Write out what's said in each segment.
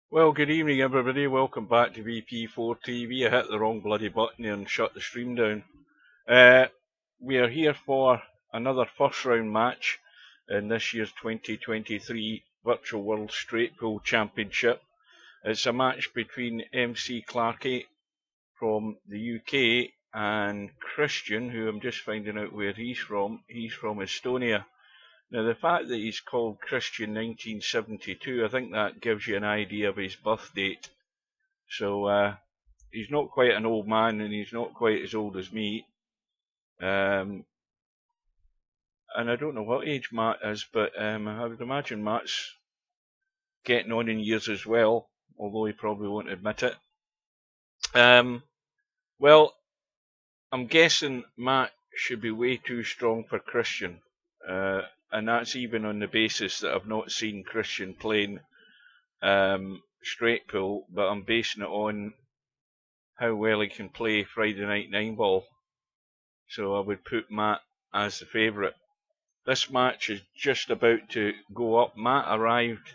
Well, good evening, everybody. Welcome back to VP4TV. I hit the wrong bloody button here and shut the stream down. We are here for another first round match in this year's 2023 Virtual World Straight Pool Championship. It's a match between MC Clarkey from the UK and Kristjan, who I'm just finding out where he's from. He's from Estonia. Now, the fact that he's called Kristjan1972, I think that gives you an idea of his birth date. So, he's not quite an old man, and he's not quite as old as me. And I don't know what age Matt is, but I would imagine Matt's getting on in years as well, although he probably won't admit it. Well, I'm guessing Matt should be way too strong for Kristjan. And that's even on the basis that I've not seen Kristjan playing straight pool, but I'm basing it on how well he can play Friday Night 9-ball. So I would put Matt as the favourite. This match is just about to go up. Matt arrived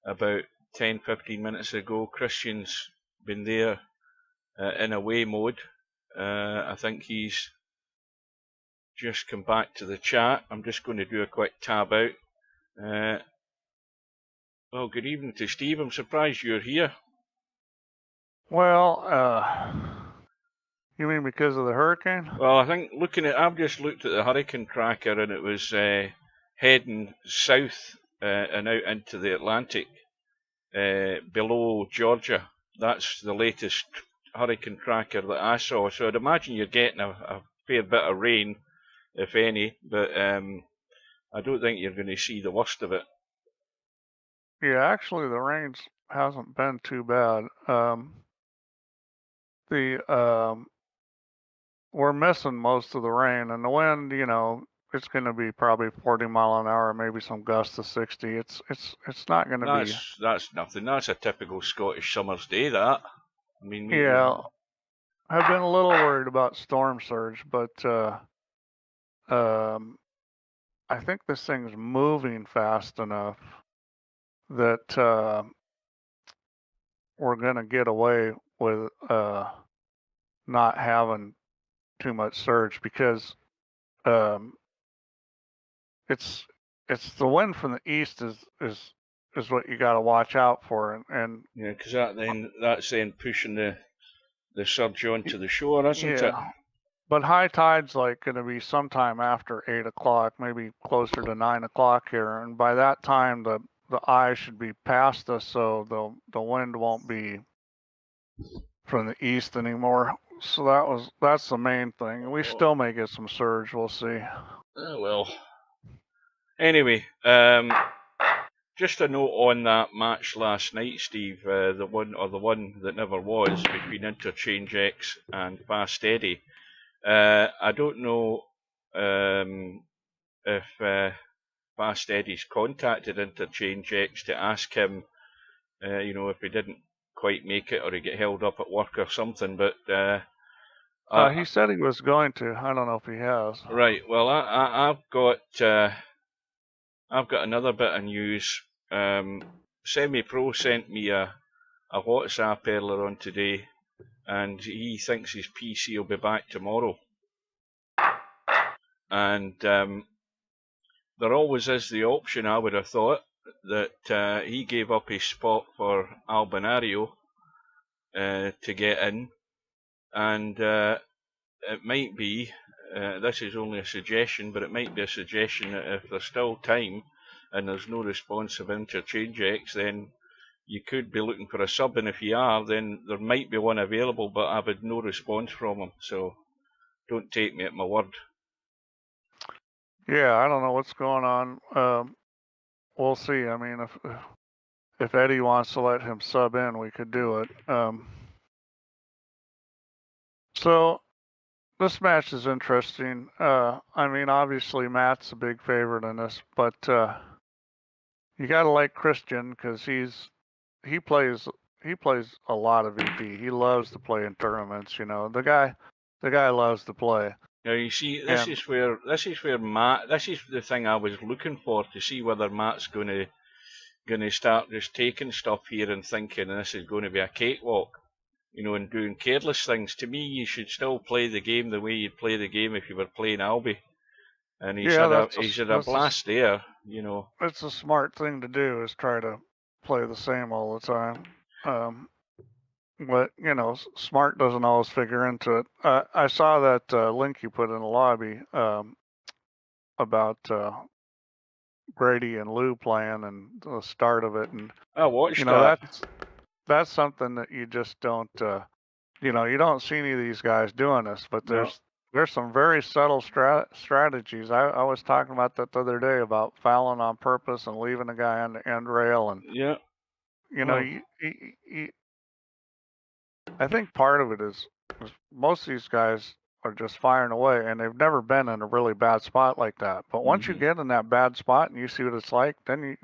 about 10-15 minutes ago. Kristjan's been there in away mode. I think he's just come back to the chat. I'm just going to do a quick tab out. Well, good evening to Steve. I'm surprised you're here. Well, you mean because of the hurricane? Well, I think I've just looked at the hurricane tracker, and it was heading south and out into the Atlantic below Georgia. That's the latest hurricane tracker that I saw. So I'd imagine you're getting a fair bit of rain, if any, but I don't think you're going to see the worst of it. Yeah, actually, the rain hasn't been too bad. We're missing most of the rain, and the wind, it's going to be probably 40 mile an hour, maybe some gusts to 60. It's not going to be. That's nothing. That's a typical Scottish summer's day. That. I mean. Yeah, I've been a little worried about storm surge, but I think this thing's moving fast enough that we're going to get away with not having too much surge, because it's the wind from the east is what you got to watch out for, and yeah, because that's then pushing the surge onto the shore, isn't it? But high tide's like going to be sometime after 8 o'clock, maybe closer to 9 o'clock here, and by that time the eye should be past us, so the wind won't be from the east anymore. So that's the main thing. We still may get some surge. We'll see. Oh, well. Anyway, just a note on that match last night, Steve. The one that never was, between Interchange X and Fast Eddie. I don't know if Fast Eddie's contacted Interchange X to ask him, if he didn't quite make it or he get held up at work or something, but he said he was going to. I don't know if he has. Right. Well, I've got another bit of news. Semi-Pro sent me a WhatsApp earlier on today, and he thinks his PC will be back tomorrow. And there always is the option, I would have thought, that he gave up his spot for Albinario to get in, and it might be, this is only a suggestion, but it might be a suggestion that if there's still time and there's no response of Interchange X, then you could be looking for a sub, and if you are, then there might be one available, but I've had no response from him, so don't take me at my word. Yeah, I don't know what's going on. We'll see. I mean, if Eddie wants to let him sub in, we could do it. So this match is interesting. I mean, obviously Matt's a big favorite in this, but you gotta like Kristjan, because he plays a lot of VP. He loves to play in tournaments. The guy loves to play. Now you see, this is where Matt. This is the thing I was looking for, to see whether Matt's going to going to start just taking stuff here and thinking this is going to be a cakewalk, you know, and doing careless things. To me, you should still play the game the way you'd play the game if you were playing Albie. And he's had a blast there, you know. It's a smart thing to do, is try to play the same all the time. But, you know, smart doesn't always figure into it. I saw that link you put in the lobby about Grady and Lou playing and the start of it. And I watched you know, that. That's something that you just don't, you know, you don't see any of these guys doing this, but there's some very subtle strategies. I was talking about that the other day about fouling on purpose and leaving a guy on the end rail, and yeah, you know, I think part of it is most of these guys are just firing away, and they've never been in a really bad spot like that. But once you get in that bad spot and you see what it's like, then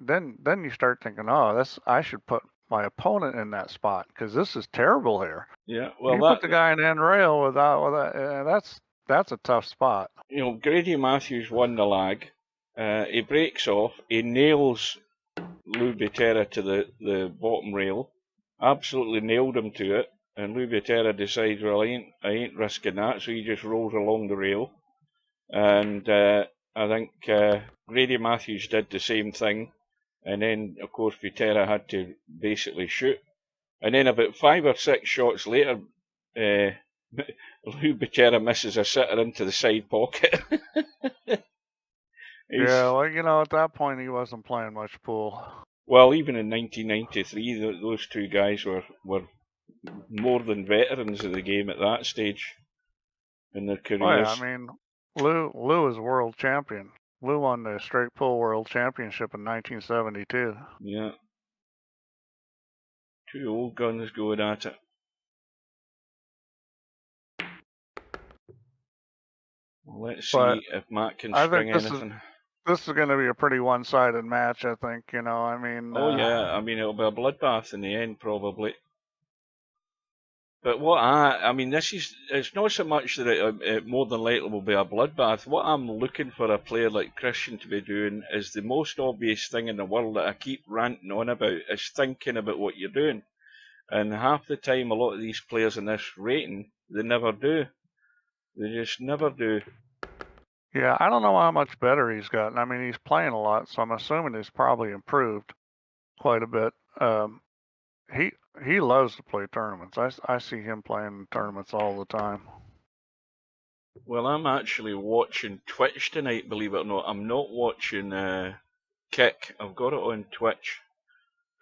you start thinking, oh, I should put my opponent in that spot because this is terrible here. Yeah, well, you put the guy in the end rail without that's a tough spot. You know, Grady Matthews won the lag. He breaks off. He nails Lou Butera to the bottom rail. Absolutely nailed him to it. And Lou Butera decides, well, I ain't risking that, so he just rolls along the rail. And I think Grady Matthews did the same thing. And then, of course, Butera had to basically shoot. And then about 5 or 6 shots later, Lou Butera misses a sitter into the side pocket. Yeah, well, you know, at that point he wasn't playing much pool. Well, even in 1993, those two guys were more than veterans of the game at that stage in their careers. Oh, yeah, I mean, Lou is world champion. Lou won the straight pool world championship in 1972. Yeah. Two old guns going at it. Well, let's see if Matt can string anything. This is going to be a pretty one-sided match, I think. You know, I mean. Oh yeah, I mean it'll be a bloodbath in the end probably. But what I mean, it's not so much that it more than likely will be a bloodbath. What I'm looking for a player like Kristjan to be doing is the most obvious thing in the world that I keep ranting on about, is thinking about what you're doing. And half the time, a lot of these players in this rating, they never do. They just never do. Yeah, I don't know how much better he's gotten. I mean, he's playing a lot, so I'm assuming he's probably improved quite a bit. He loves to play tournaments. I see him playing tournaments all the time. Well, I'm actually watching Twitch tonight, believe it or not. I'm not watching Kick. I've got it on Twitch.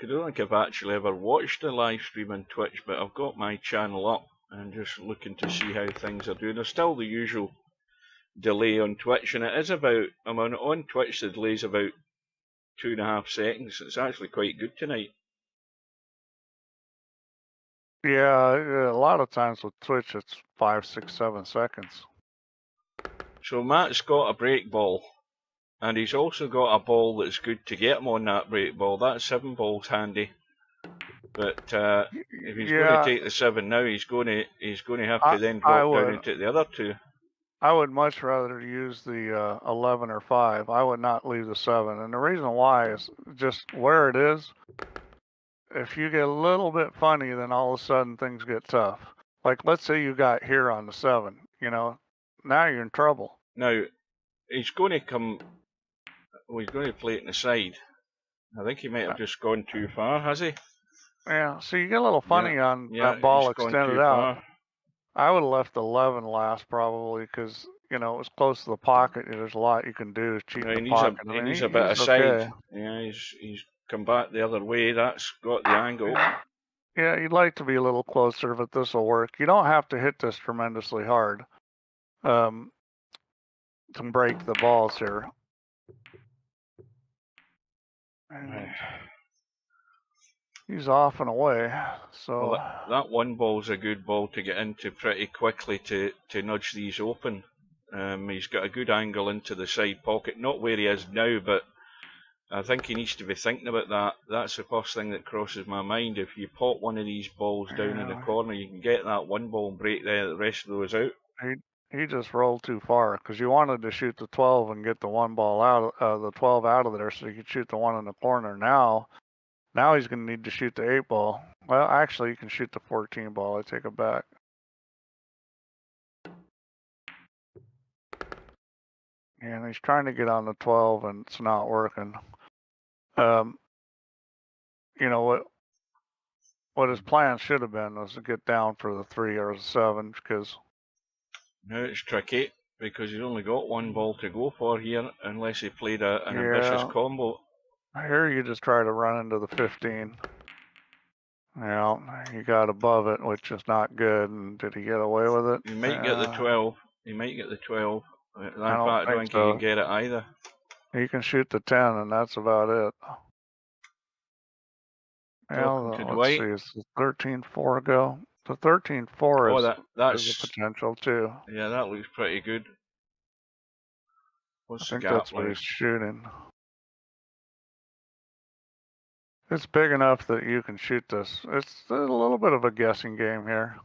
I don't think I've actually ever watched a live stream on Twitch, but I've got my channel up and just looking to see how things are doing. There's still the usual delay on Twitch, and it is about, on Twitch the delay's about 2.5 seconds. It's actually quite good tonight. Yeah, a lot of times with Twitch it's 5, 6, 7 seconds. So Matt's got a break ball, and he's also got a ball that's good to get him on that break ball. That 7 ball's handy. But if he's going to take the 7 now, he's going to have to then drop down and take the other 2. I would much rather use the 11 or 5. I would not leave the 7, and the reason why is just where it is. If you get a little bit funny, then all of a sudden things get tough. Like, let's say you got here on the 7, you know, now you're in trouble. Now, he's going to come, well, he's going to play it in the side. I think he might have just gone too far, has he? Yeah, so you get a little funny on that ball extended out. I would have left the 11 last probably because, you know, it was close to the pocket. There's a lot you can do to cheat the pocket. He needs a bit of side. Yeah, he's come back the other way. That's got the angle. Yeah, you'd like to be a little closer, but this will work. You don't have to hit this tremendously hard to break the balls here. And he's off and away. So well, that 1 ball's a good ball to get into pretty quickly to nudge these open. He's got a good angle into the side pocket, not where he is now, but I think he needs to be thinking about that. That's the first thing that crosses my mind. If you pop one of these balls down in the corner, you can get that 1 ball and break the rest of those out. He just rolled too far because you wanted to shoot the 12 and get the 1 ball out, the 12 out of there, so you could shoot the 1 in the corner. Now Now he's going to need to shoot the 8 ball. Well, actually, you can shoot the 14 ball. I take it back. And he's trying to get on the 12, and it's not working. You know what his plan should have been was to get down for the 3 or the 7, because now it's tricky because he's only got 1 ball to go for here, unless he played an ambitious combo. Here you just try to run into the 15. Well, he got above it, which is not good. And did he get away with it? He might get the 12. He might get the 12. In fact, I don't think he can get it either. He can shoot the 10, and that's about it. Well, let's see, is the 13-4 go? The 13-4 is a potential too. Yeah, that looks pretty good. I think that's what he's shooting. It's big enough that you can shoot this. It's a little bit of a guessing game here.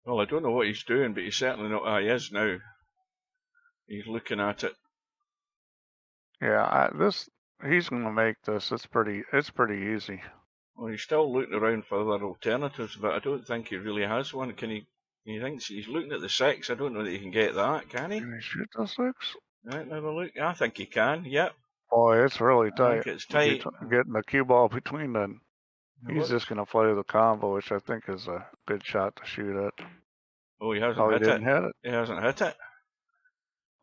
Well, I don't know what he's doing, but he's certainly not. He is now. He's looking at it. Yeah, he's going to make this. It's pretty easy. Well, he's still looking around for other alternatives, but I don't think he really has one. He thinks he's looking at the 6. I don't know that he can get that, can he? Can he shoot the 6? Right, have a look. I think he can, yep. Boy, it's really tight. I think it's tight. Getting the cue ball between them. He's just going to play the combo, which I think is a good shot to shoot at. Oh, he hasn't hit it. He hasn't hit it.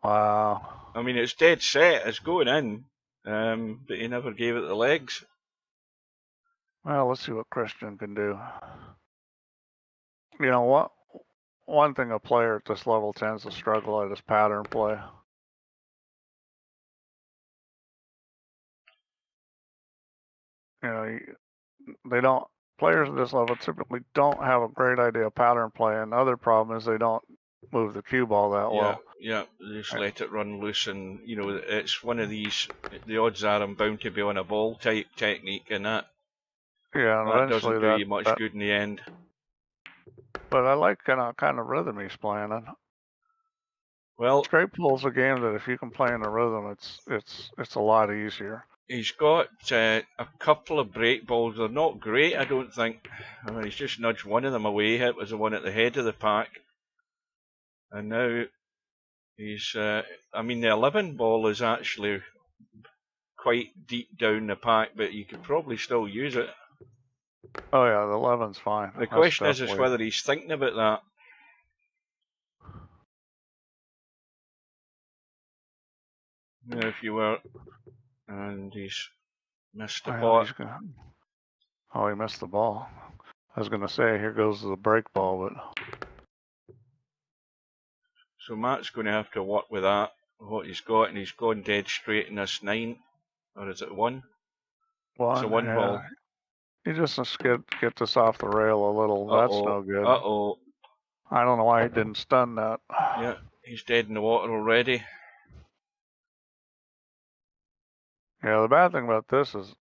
Wow. I mean, it's dead set. It's going in, but he never gave it the legs. Well, let's see what Kristjan can do. You know what? One thing a player at this level tends to struggle at is pattern play. You know, players at this level typically don't have a great idea of pattern play, and the other problem is they don't move the cue ball that well. Yeah, they just let it run loose, and you know, it's one of these, the odds are I'm bound to be on a ball type technique, and that doesn't do you much good in the end. But I like kind of rhythm he's playing in. Well, straight pool's a game that if you can play in the rhythm, it's a lot easier. He's got a couple of break balls. They're not great, I don't think. I mean, he's just nudged one of them away. It was the one at the head of the pack. And now he's, I mean, the 11 ball is actually quite deep down the pack, but you could probably still use it. Oh yeah, the 11's fine. The question is whether he's thinking about that. Now, if you were... And he's missed the ball. Oh, he missed the ball. I was going to say, here goes the break ball, but... So Matt's going to have to work with that, what he's got, and he's gone dead straight in this 9. Or is it 1? It's a 1 ball. He just must get this off the rail a little. That's no good. Uh-oh. I don't know why he didn't stun that. Yeah, he's dead in the water already. Yeah, the bad thing about this is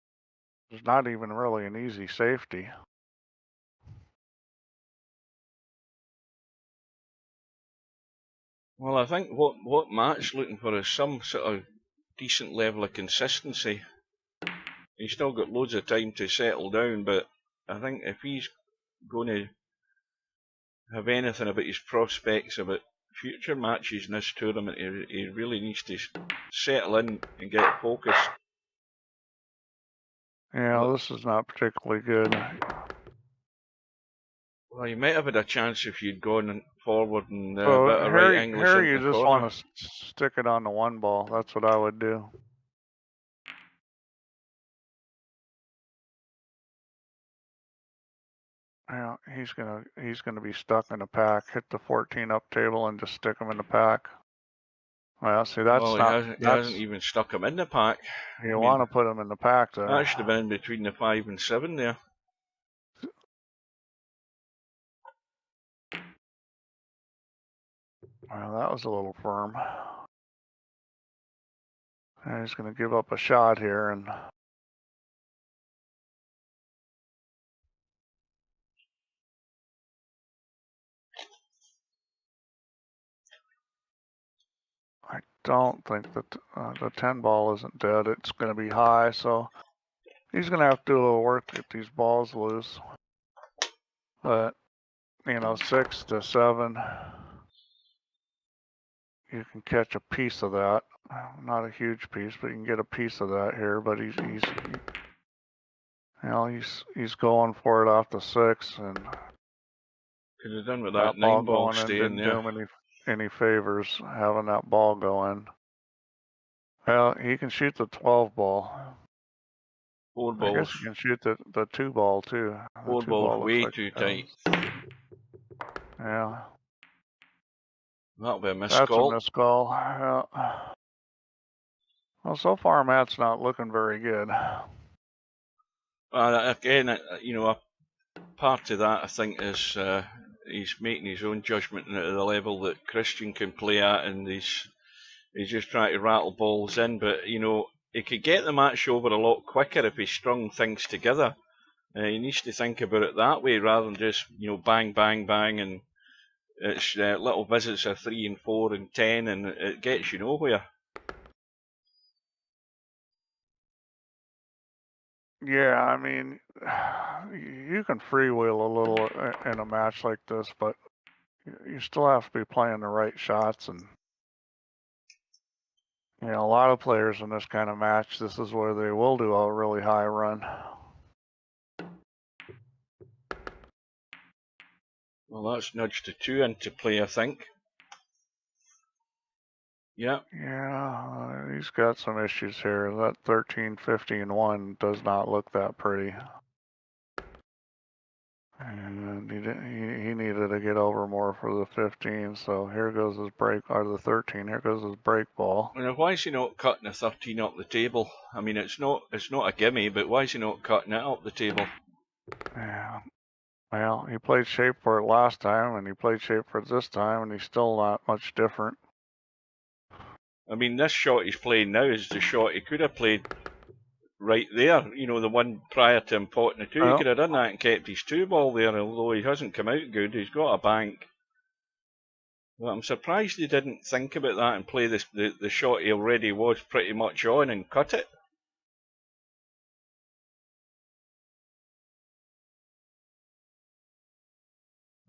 there's not even really an easy safety. Well, I think what Matt's looking for is some sort of decent level of consistency. He's still got loads of time to settle down, but I think if he's going to have anything about his prospects about future matches in this tournament, he really needs to settle in and get focused. Yeah, this is not particularly good. Well, you might have had a chance if you'd gone forward and a bit of right angle. Here you just want to stick it on the 1 ball. That's what I would do. Yeah, he's gonna be stuck in the pack. Hit the 14 up table and just stick him in the pack. Well, see, he hasn't even stuck him in the pack. You want to put him in the pack there. That should have been between the 5 and 7 there. Well, that was a little firm. And he's going to give up a shot here, and I don't think that the 10 ball isn't dead. It's going to be high, so He's going to have to do a little work to get these balls loose. But, you know, 6 to 7, you can catch a piece of that. Not a huge piece, but you can get a piece of that here. But he's going for it off the 6, and could have done with that 9 ball ball going in staying didn't there. do him any favors having that ball go in. Well, he can shoot the 12 ball. 4 balls. I guess you can shoot the 2 ball too. The 4 2 balls ball way like too tight. Yeah. That'll be a missed That's call. a missed call. Yeah. Well, so far Matt's not looking very good. Again, you know, a part of that I think is he's making his own judgment at the level that Kristjan can play at, and he's just trying to rattle balls in. But you know, he could get the match over a lot quicker if he strung things together. He needs to think about it that way rather than just, you know, bang, bang, bang, and it's little visits of 3 and 4 and 10, and it gets you nowhere. Yeah, I mean, you can freewheel a little in a match like this, but you still have to be playing the right shots. And you know, a lot of players in this kind of match, this is where they will do a really high run. Well, that's nudged to 2 into play, I think. Yeah. Yeah, he's got some issues here. That 13, 15, 1 does not look that pretty. And he needed to get over more for the 15, so here goes his break, or the 13, here goes his break ball. Now, why is he not cutting the 13 up the table? I mean, it's not a gimme, but why is he not cutting it up the table? Yeah. Well, he played shape for it last time, and he played shape for it this time, and he's still not much different. I mean, this shot he's playing now is the shot he could have played right there. You know, the one prior to him potting the 2. He could have done that and kept his 2 ball there, although he hasn't come out good. He's got a bank. Well, I'm surprised he didn't think about that and play the shot he already was pretty much on and cut it.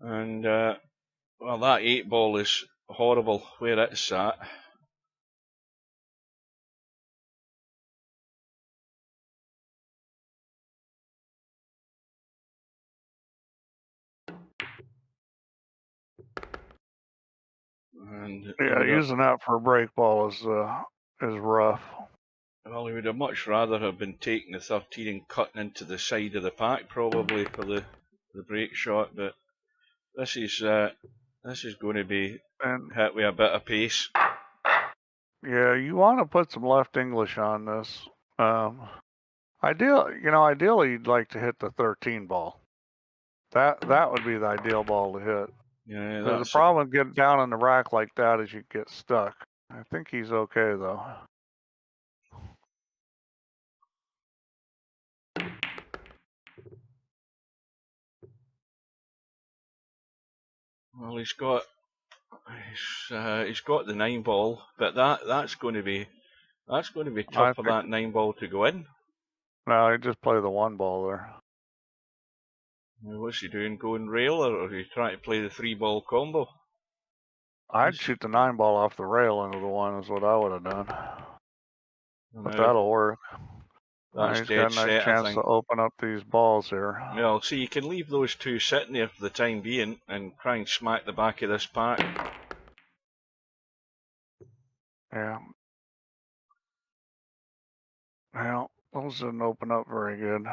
And, well, that 8 ball is horrible where it's at. And yeah, using that for a break ball is rough. Well, he would have much rather have been taking the 13 and cutting into the side of the pack probably for the break shot, but this is going to be hit with a bit of pace. Yeah, you want to put some left English on this. Ideally, you'd like to hit the 13 ball. That would be the ideal ball to hit. Yeah, the problem with getting down in the rack like that is you get stuck. I think he's okay though. Well, he's got the 9 ball, but that's going to be tough for that 9 ball to go in. No, he just play the 1 ball there. What's he doing? Going rail, or are you trying to play the 3 ball combo? I'd shoot the 9 ball off the rail into the 1 is what I would have done. But that'll work. That's he's got a nice chance to open up these balls here. Well, see, you can leave those 2 sitting there for the time being and try and smack the back of this pack. Yeah. Well, those didn't open up very good,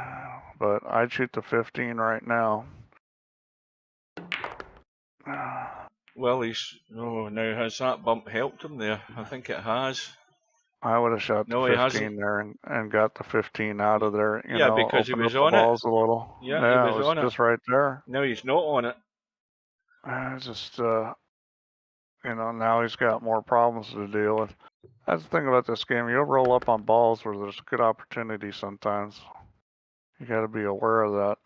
but I'd shoot the 15 right now. Well, now has that bump helped him there? I think it has. I would have shot the 15 there and got the 15 out of there. You know, because he was on balls a little. Yeah, he was on just right there. No, he's not on it. Just now he's got more problems to deal with. That's the thing about this game. You'll roll up on balls where there's a good opportunity sometimes. You got to be aware of that.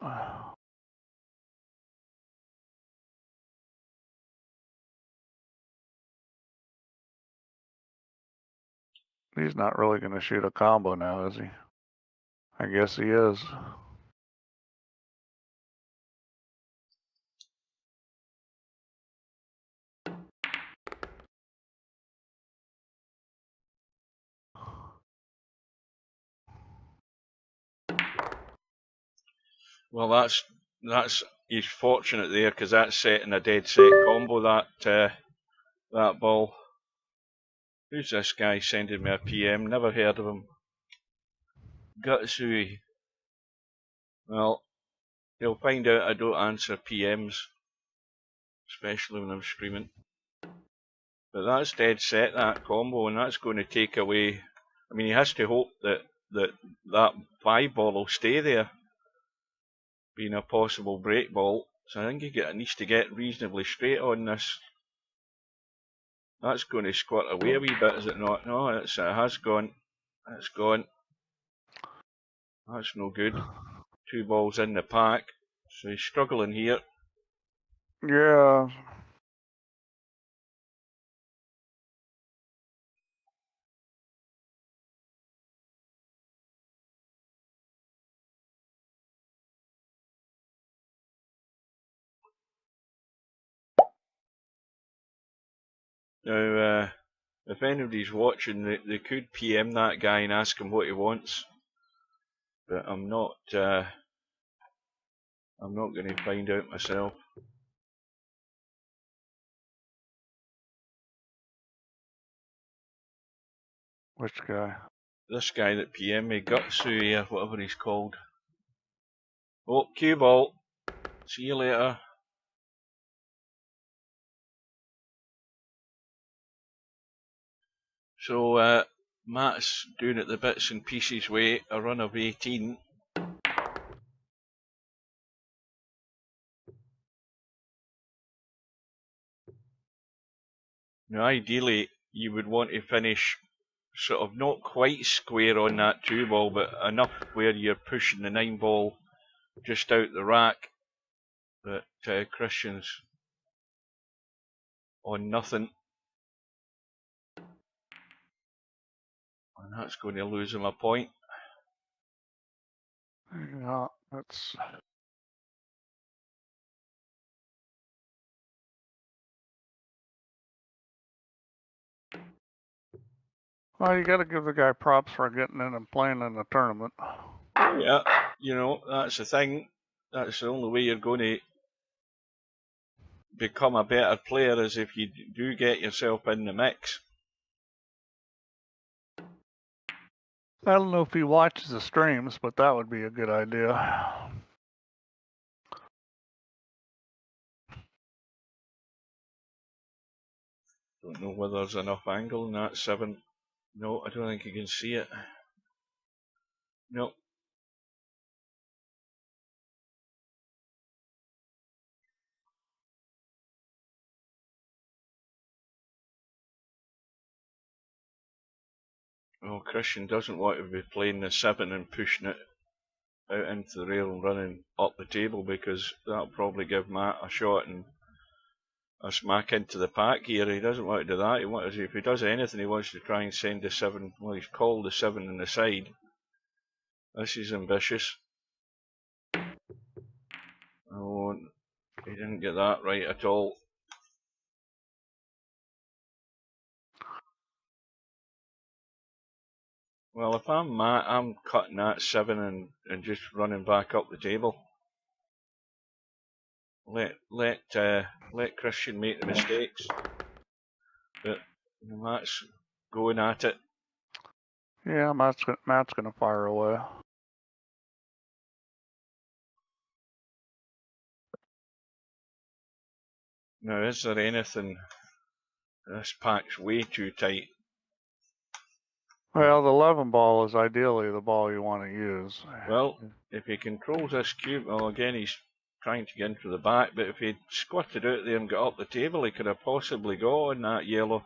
He's not really going to shoot a combo now, is he? I guess he is. Well, that's he's fortunate there because that's setting a dead set combo. That ball. Who's this guy sending me a PM? Never heard of him. Gutsui. Well, he'll find out I don't answer PMs, especially when I'm streaming. But that's dead set, that combo, and that's going to take away. I mean, he has to hope that 5 ball will stay there, being a possible break ball. So I think he needs to get reasonably straight on this. That's going to squirt away a wee bit, is it not? No, it has gone. It's gone. That's no good. 2 balls in the pack. So he's struggling here. Yeah. Now, if anybody's watching, they could PM that guy and ask him what he wants. But I'm not going to find out myself. Which guy? This guy that PM me, Gutsui or whatever he's called. Oh, cue ball. See you later. So Matt's doing it the bits and pieces way, a run of 18. Now ideally you would want to finish sort of not quite square on that 2 ball, but enough where you're pushing the 9 ball just out the rack. But Kristjan's on nothing. And that's going to lose him a point. Yeah, that's. Well, you got to give the guy props for getting in and playing in the tournament. Yeah, you know, that's the thing. That's the only way you're going to become a better player, is if you do get yourself in the mix. I don't know if he watches the streams, but that would be a good idea. Don't know whether there's enough angle in that 7. No, I don't think you can see it. No. Oh, Kristjan doesn't want to be playing the 7 and pushing it out into the rail and running up the table, because that'll probably give Matt a shot and a smack into the pack here. He doesn't want to do that. If he does anything, he wants to try and send the 7. Well, he's called the 7 on the side. This is ambitious. Oh, he didn't get that right at all. Well, if I'm Matt, I'm cutting that 7 and just running back up the table. Let Kristjan make the mistakes. But Matt's going at it. Yeah, Matt's gonna fire away. Now, is there anything? This pack's way too tight. Well, the 11 ball is ideally the ball you want to use. Well, if he controls this cube, well, again, he's trying to get into the back, but if he'd squirted out there and got up the table, he could have possibly got on that yellow,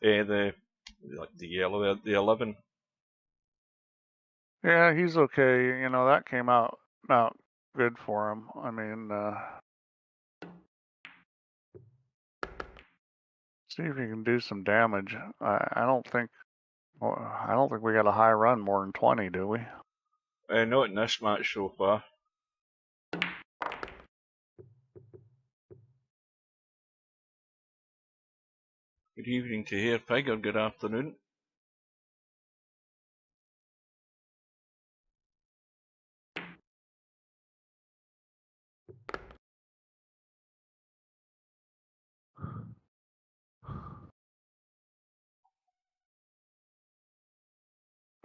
the 11. Yeah, he's okay. You know, that came out good for him. I mean, see if he can do some damage. I don't think we got a high run more than 20, do we? Not in this match so far. Good evening to Hair Pig, or good afternoon.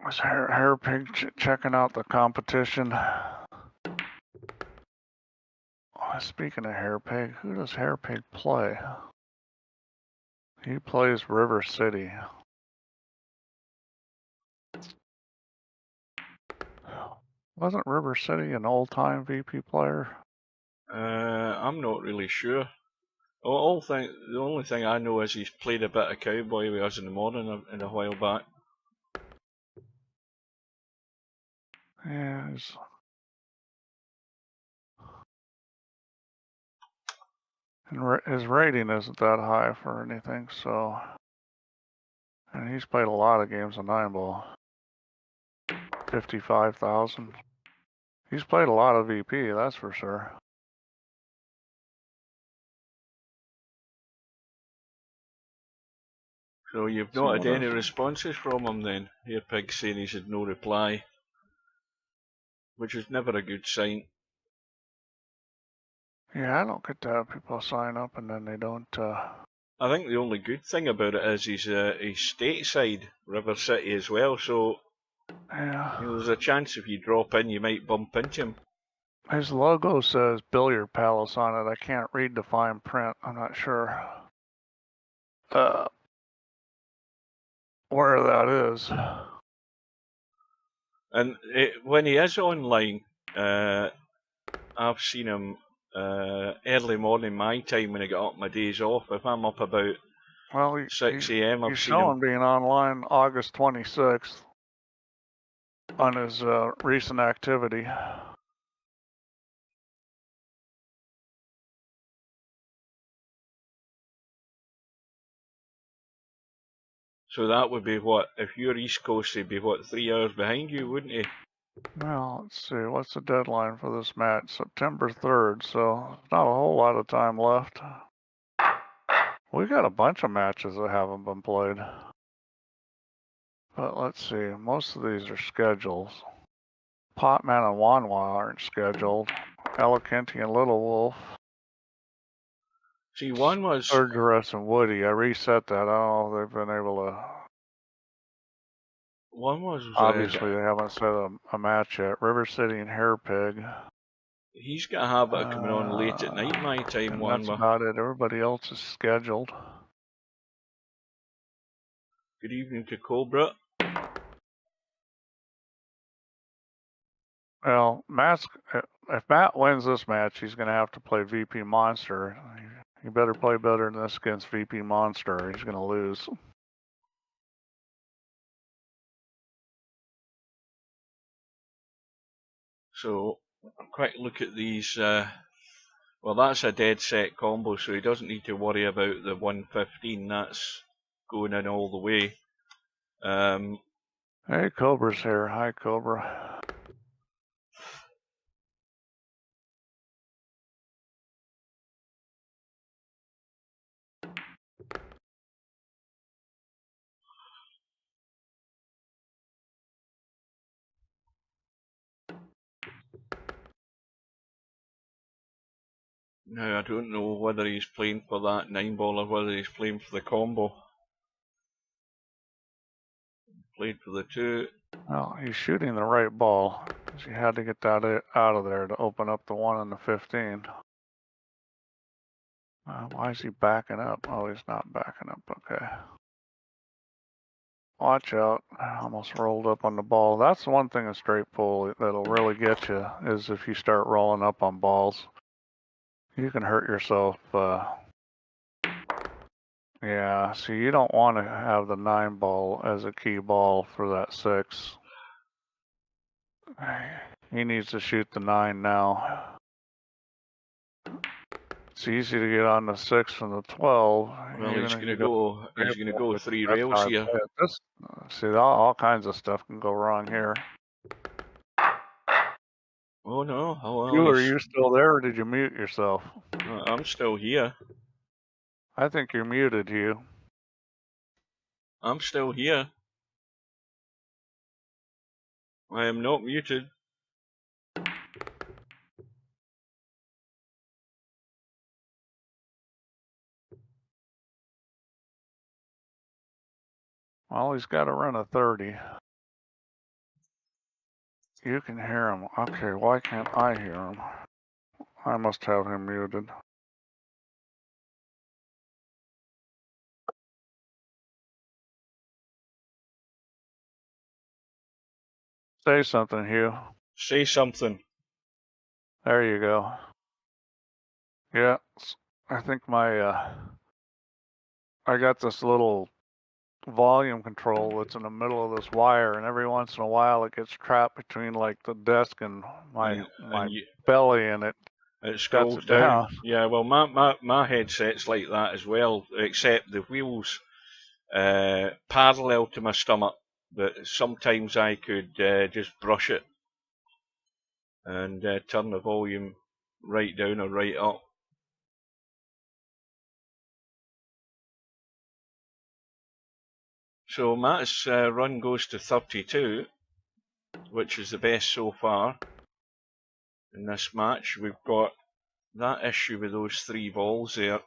Was Hair Pig checking out the competition? Oh, speaking of Hair Pig, who does Hair Pig play? He plays River City. Wasn't River City an old-time VP player? I'm not really sure. The only thing I know is he's played a bit of Cowboy with us in the morning in a while back. Yeah, his rating isn't that high for anything, so... And he's played a lot of games of 9-ball. 55,000. He's played a lot of VP, that's for sure. So you've not had any responses from him then? Here Pig saying he's had no reply, which is never a good sign. Yeah, I don't get to have people sign up and then they don't. I think the only good thing about it is he's stateside, River City as well, so yeah. There's a chance if you drop in you might bump into him. His logo says Billiard Palace on it. I can't read the fine print. I'm not sure where that is. And when he is online, I've seen him early morning my time when I get up my days off. If I'm up about 6 a.m. I've seen him being online August 26th on his recent activity. So that would be what, if you're East Coast, he'd be what, 3 hours behind you, wouldn't he? Well, let's see, what's the deadline for this match? September 3rd, so not a whole lot of time left. We got a bunch of matches that haven't been played. But let's see, most of these are scheduled. Potman and Wanwa aren't scheduled. Elecanty and Little Wolf. See, one was... Urgerus and Woody. I reset that. I don't know if they've been able to... One was... Obviously, they haven't set a match yet. River City and Hair Pig. He's got a habit of coming on late at night my time, one. That's about it. Everybody else is scheduled. Good evening to Cobra. Well, if Matt wins this match, he's going to have to play VP Monster. He better play better than this against VP Monster. He's going to lose. So, quick look at these. Well, that's a dead set combo, so he doesn't need to worry about the 115. That's going in all the way. Hey, Cobra's here. Hi, Cobra. Now, I don't know whether he's playing for that 9-ball or whether he's playing for the combo. Played for the 2. Well, he's shooting the right ball. He had to get that out of there to open up the 1 and the 15. Why is he backing up? Oh, he's not backing up. Okay. Watch out. I almost rolled up on the ball. That's the one thing in straight pull that'll really get you, is if you start rolling up on balls. You can hurt yourself. Yeah, see, you don't want to have the 9-ball as a key ball for that 6. He needs to shoot the 9 now. It's easy to get on the 6 from the 12. Well, he's gonna go 3 rails here. See, all kinds of stuff can go wrong here. Oh no, oh well, Hugh, are you still there or did you mute yourself? I'm still here. I think you're muted, Hugh. I'm still here. I am not muted. Well, he's got to run a 30. You can hear him. Okay, why can't I hear him? I must have him muted. Say something, Hugh. Say something. There you go. Yeah, I think I got this little volume control that's in the middle of this wire, and every once in a while it gets trapped between like the desk and my belly, and it scrolls down. Yeah, well, my headset's like that as well, except the wheels parallel to my stomach, but sometimes I could just brush it and turn the volume right down or right up. So Matt's run goes to 32, which is the best so far in this match. We've got that issue with those 3 balls there.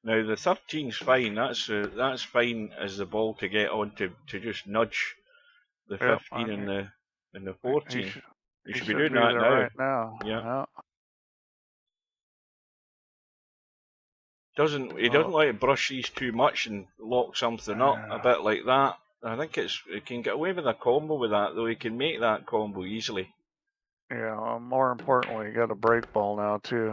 Now the 13's fine. That's fine as the ball to get on to just nudge the 15 and the 14. He should be doing that now. Right now. Yeah. He doesn't like to brush these too much and lock something up a bit like that. I think he can get away with a combo with that, though. He can make that combo easily. Yeah. More importantly, you got a break ball now too.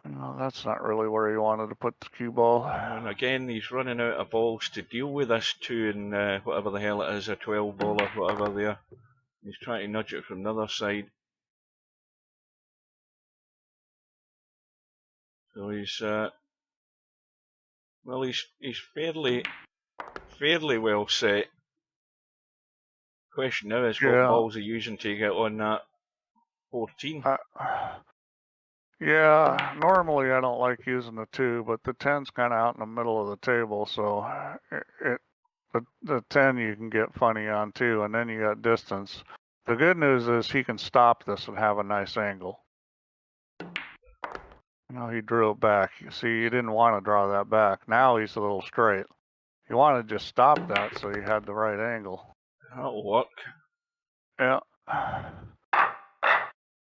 No, that's not really where he wanted to put the cue ball. And again, he's running out of balls to deal with this 2 and whatever the hell it is, a 12 ball or whatever there. He's trying to nudge it from the other side. So he's well, he's fairly well set. Question now is what balls are using to get on that 14. Yeah, normally I don't like using the 2, but the 10's kind of out in the middle of the table, so the 10 you can get funny on too, and then you got distance. The good news is he can stop this and have a nice angle. He drew it back. You see, you didn't want to draw that back. Now he's a little straight. You want to just stop that so you had the right angle. That'll work. Yeah.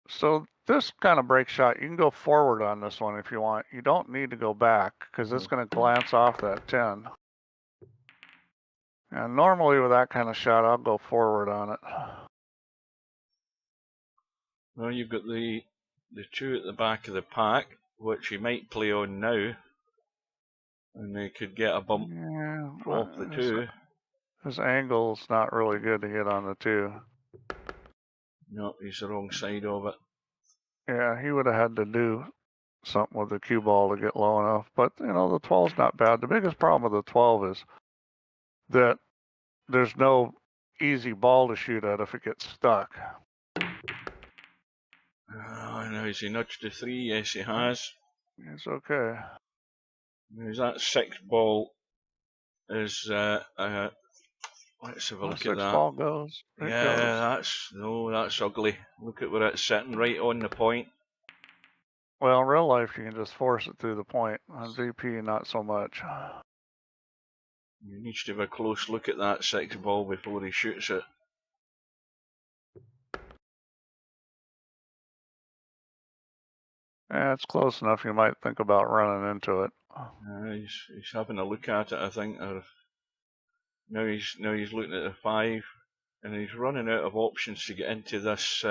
So this kind of break shot, you can go forward on this one if you want. You don't need to go back because it's going to glance off that 10. And normally with that kind of shot, I'll go forward on it. Well, you've got the 2 at the back of the pack, which he might play on now. And they could get a bump off the 2. His angle's not really good to get on the 2. No, he's the wrong side of it. Yeah, he would have had to do something with the cue ball to get low enough. But, the 12's not bad. The biggest problem with the 12 is that there's no easy ball to shoot at if it gets stuck. I know, has he nudged the 3? Yes, he has. It's okay. There's that 6 ball is, let's have a look at that. 6 ball goes. That's ugly. Look at where it's sitting, right on the point. Well, in real life, you can just force it through the point. On VP, not so much. You need to have a close look at that 6 ball before he shoots it. Yeah, it's close enough. You might think about running into it. He's having a look at it, I think. Now he's looking at the 5, and he's running out of options to get into this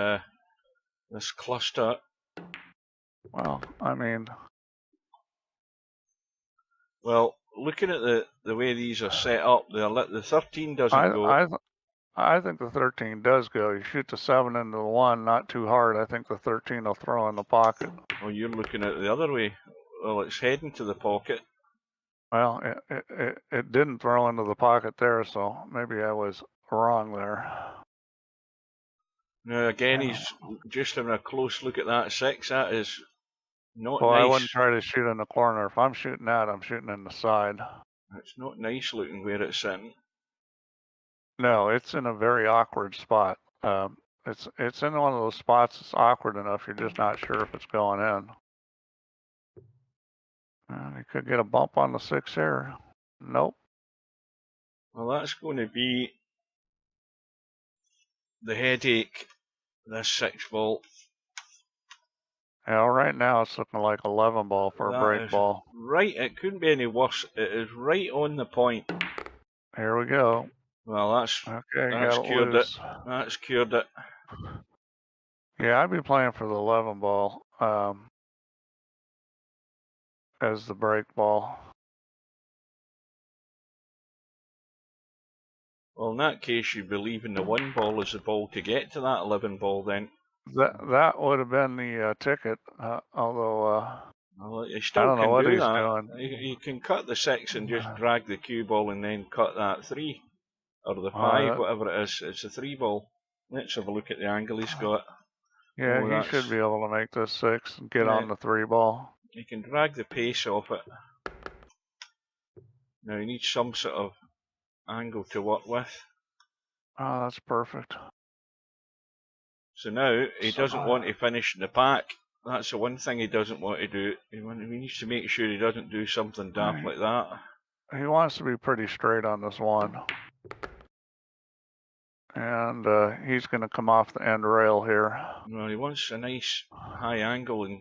this cluster. Well, I mean, looking at the way these are set up, the 13 doesn't go. I think the 13 does go. You shoot the 7 into the 1, not too hard. I think the 13 will throw in the pocket. Oh, you're looking at it the other way. Well, it's heading to the pocket. Well, it didn't throw into the pocket there, so maybe I was wrong there. Now again, he's just having a close look at that 6. That is not Well, nice. I wouldn't try to shoot in the corner. If I'm shooting that, I'm shooting in the side. It's not nice looking where it's sitting. No, it's in a very awkward spot. It's in one of those spots that's awkward enough you're just not sure if it's going in. And you could get a bump on the 6 here. Nope. Well, that's going to be the headache, this 6 ball. Yeah, right now it's looking like 11 ball for a break ball. Right, it couldn't be any worse. It is right on the point. Here we go. Well, that's cured it. That's cured it. Yeah, I'd be playing for the 11 ball as the break ball. Well, in that case, you'd be leaving the 1 ball as the ball to get to that 11 ball then. That would have been the ticket, although well, you still I don't know what he's doing. doing. You can cut the 6 and just drag the cue ball and then cut that 3. Or the 5, whatever it is. It's a 3 ball. Let's have a look at the angle he's got. Yeah, he should be able to make this 6 and get on the 3 ball. You can drag the pace off it. Now you need some sort of angle to work with. Oh, that's perfect. So now he doesn't want to finish in the pack. That's the one thing he doesn't want to do. He needs to make sure he doesn't do something daft like that. He wants to be pretty straight on this 1. And he's going to come off the end rail here. Well, he wants a nice high angle, and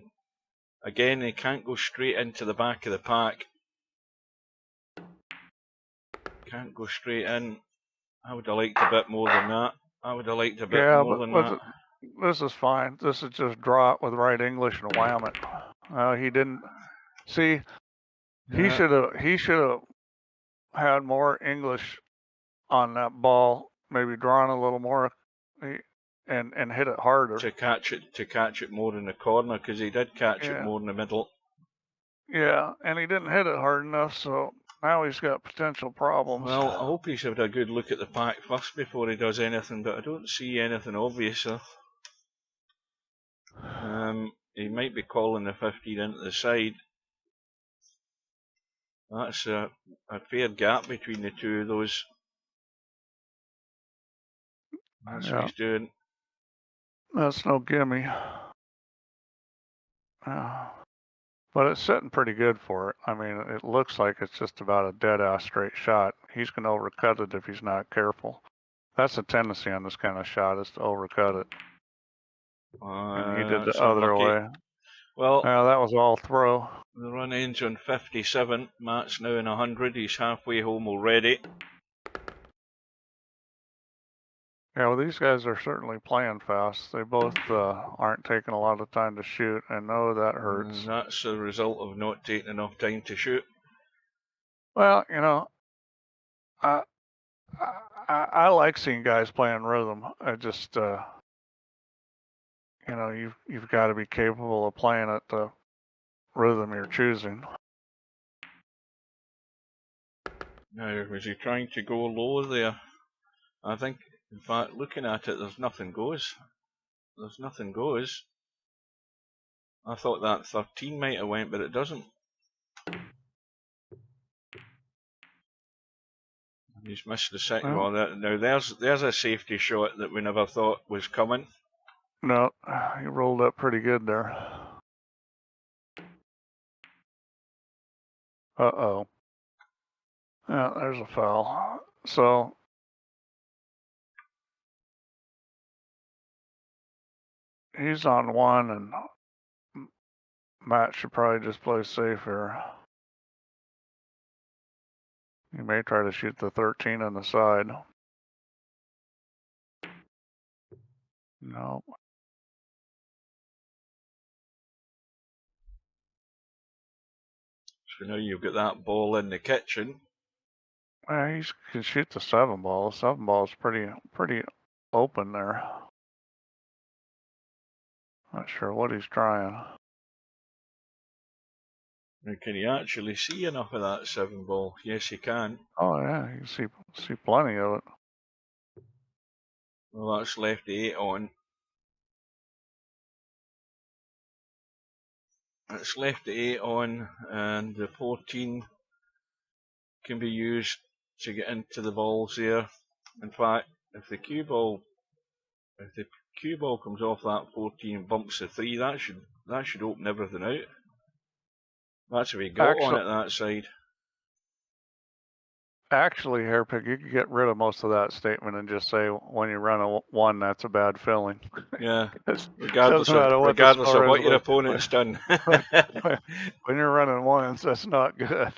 again, he can't go straight into the back of the pack. Can't go straight in. I would have liked a bit more than that. I would have liked a bit more than that. This is fine. This is just draw it with right English and wham it. He didn't see. He should have had more English on that ball. Maybe drawn a little more, and hit it harder. To catch it more in the corner, because he did catch it more in the middle. Yeah, and he didn't hit it hard enough, so now he's got potential problems. Well, I hope he's had a good look at the pack first before he does anything, but I don't see anything obvious. So. He might be calling the 15 into the side. That's a fair gap between the two of those. That's what he's doing. That's no gimme. But it's sitting pretty good for it. I mean, it looks like it's just about a dead-ass straight shot. He's going to overcut it if he's not careful. That's a tendency on this kind of shot, is to overcut it. And he did the other way. Well, that was all throw. The run ends on 57. Matt's now in 100. He's halfway home already. Yeah, well, these guys are certainly playing fast. They both aren't taking a lot of time to shoot, and no, that hurts. And that's the result of not taking enough time to shoot. Well, you know, I like seeing guys playing rhythm. I just, you know, you've got to be capable of playing at the rhythm you're choosing. Now, was he trying to go low there? I think. In fact, looking at it, there's nothing goes. There's nothing goes. I thought that 13 might have went, but it doesn't. He's missed the second one. Now there's a safety shot that we never thought was coming. No, he rolled up pretty good there. Uh-oh. Yeah, there's a foul. So he's on 1, and Matt should probably just play safe here. He may try to shoot the 13 on the side. No. So now you've got that ball in the kitchen. Well, he can shoot the 7 ball. The 7 ball is pretty open there. Not sure what he's trying. Now, can you actually see enough of that 7 ball? Yes, you can. Oh yeah, you can see plenty of it. Well, that's left 8 on. It's left the 8 on, and the 14 can be used to get into the balls there. In fact, if the cue ball comes off that 14 and bumps the 3, that should open everything out. That's if he got on it that side. Actually, Hairpig, you could get rid of most of that statement and just say when you run a 1, that's a bad feeling. Yeah, regardless of what your opponent's done. When you're running 1s, that's not good.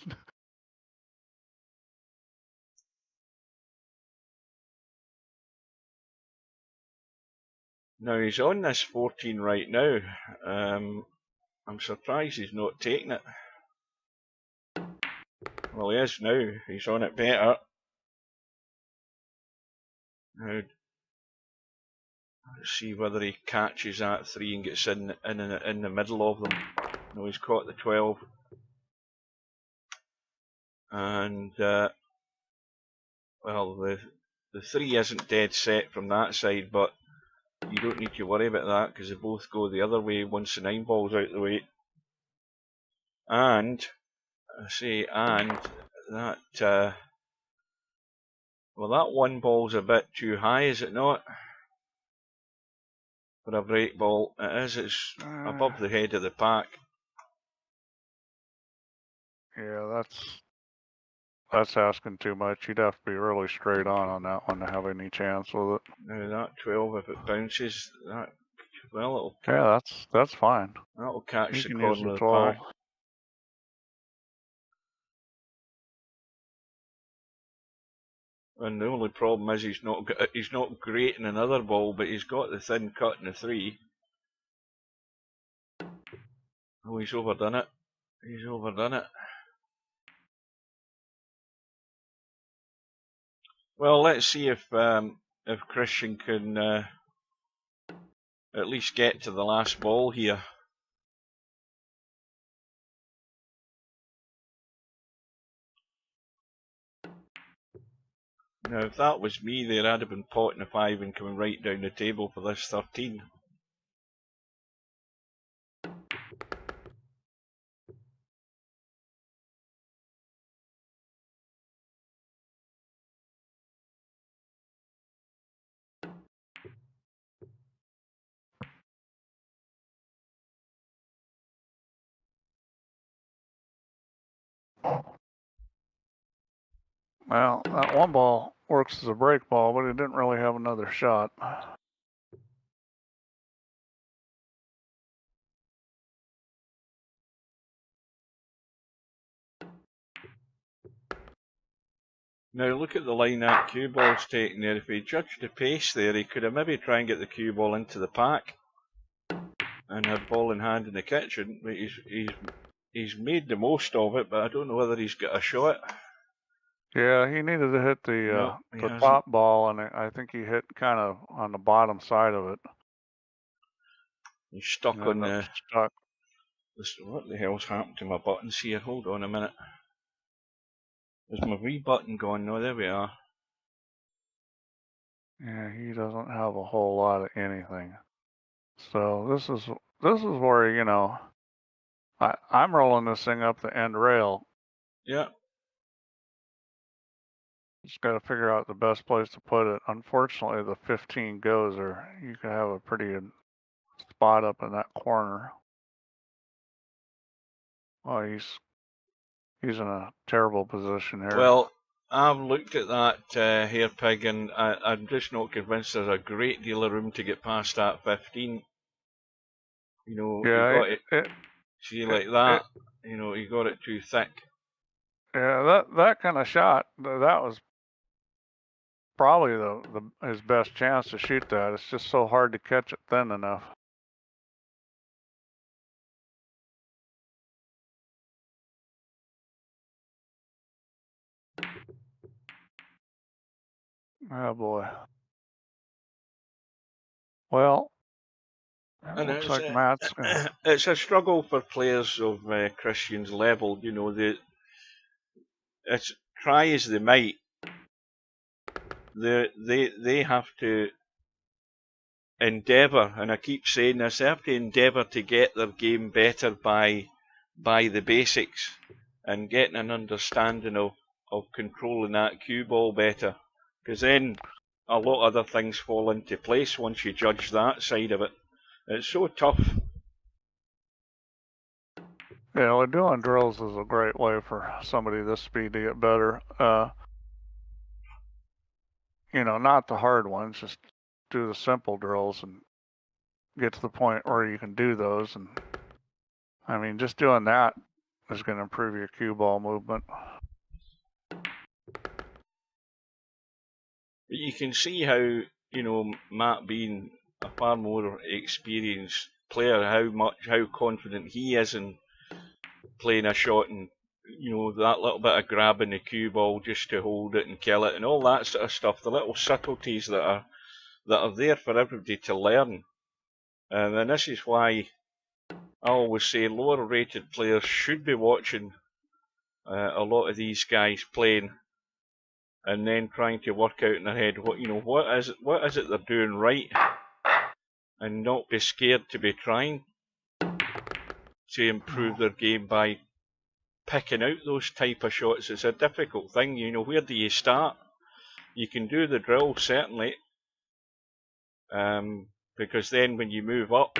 Now he's on this 14 right now. I'm surprised he's not taking it. Well, he is now. He's on it better. Now, let's see whether he catches that 3 and gets in the middle of them. No, he's caught the 12. And, well, the 3 isn't dead set from that side, but you don't need to worry about that because they both go the other way once the 9 ball's out the way. And, that, well, that 1 ball's a bit too high, is it not? For a break ball. It is, it's above the head of the pack. Yeah, that's asking too much. You'd have to be really straight on that one to have any chance with it. Now that 12, if it bounces, well, that's fine. That'll catch the corner of the pack. And the only problem is he's not great in another ball, but he's got the thin cut in the 3. Oh, he's overdone it. He's overdone it. Well, let's see if Kristjan can at least get to the last ball here. Now, if that was me there, I'd have been potting a 5 and coming right down the table for this 13. Well, that 1 ball works as a break ball, but it didn't really have another shot. Now look at the line that cue ball's taking there. If he judged the pace there, he could have maybe try and get the cue ball into the pack and have ball in hand in the kitchen. But he's made the most of it, but I don't know whether he's got a shot. Yeah, he needed to hit the top ball, and I think he hit kind of on the bottom side of it. He's stuck on the... Stuck. What the hell's happened to my buttons here? Hold on a minute. Is my V button gone? No, there we are. Yeah, he doesn't have a whole lot of anything. So this is where, you know, I'm rolling this thing up the end rail. Yeah. Just got to figure out the best place to put it. Unfortunately, the 15 goes, or you could have a pretty good spot up in that corner. Oh, he's in a terrible position here. Well, I've looked at that Hairpig, and I'm just not convinced there's a great deal of room to get past that 15. You know, yeah, you got it. See, like that, you know, you got it too thick. Yeah, that kind of shot, that was probably his best chance to shoot that. It's just so hard to catch it thin enough. Oh boy. Well, and looks like Matt's it's a struggle for players of Kristjan's level. You know, it's try as they might, they have to endeavour, and I keep saying this, they have to endeavour to get their game better by the basics and getting an understanding of controlling that cue ball better, because then a lot of other things fall into place once you judge that side of it. It's so tough. Yeah, well, doing drills is a great way for somebody this speed to get better. You know, not the hard ones, just do the simple drills and get to the point where you can do those. And I mean, just doing that is going to improve your cue ball movement. But you can see how, you know, Matt being a far more experienced player, how confident he is in playing a shot, and you know, that little bit of grabbing the cue ball just to hold it and kill it and all that sort of stuff, the little subtleties that are there for everybody to learn. And this is why I always say lower rated players should be watching a lot of these guys playing, and then trying to work out in their head what is it they're doing right, and not be scared to be trying to improve their game by picking out those type of shots. It's a difficult thing, you know. Where do you start? You can do the drill, certainly, because then when you move up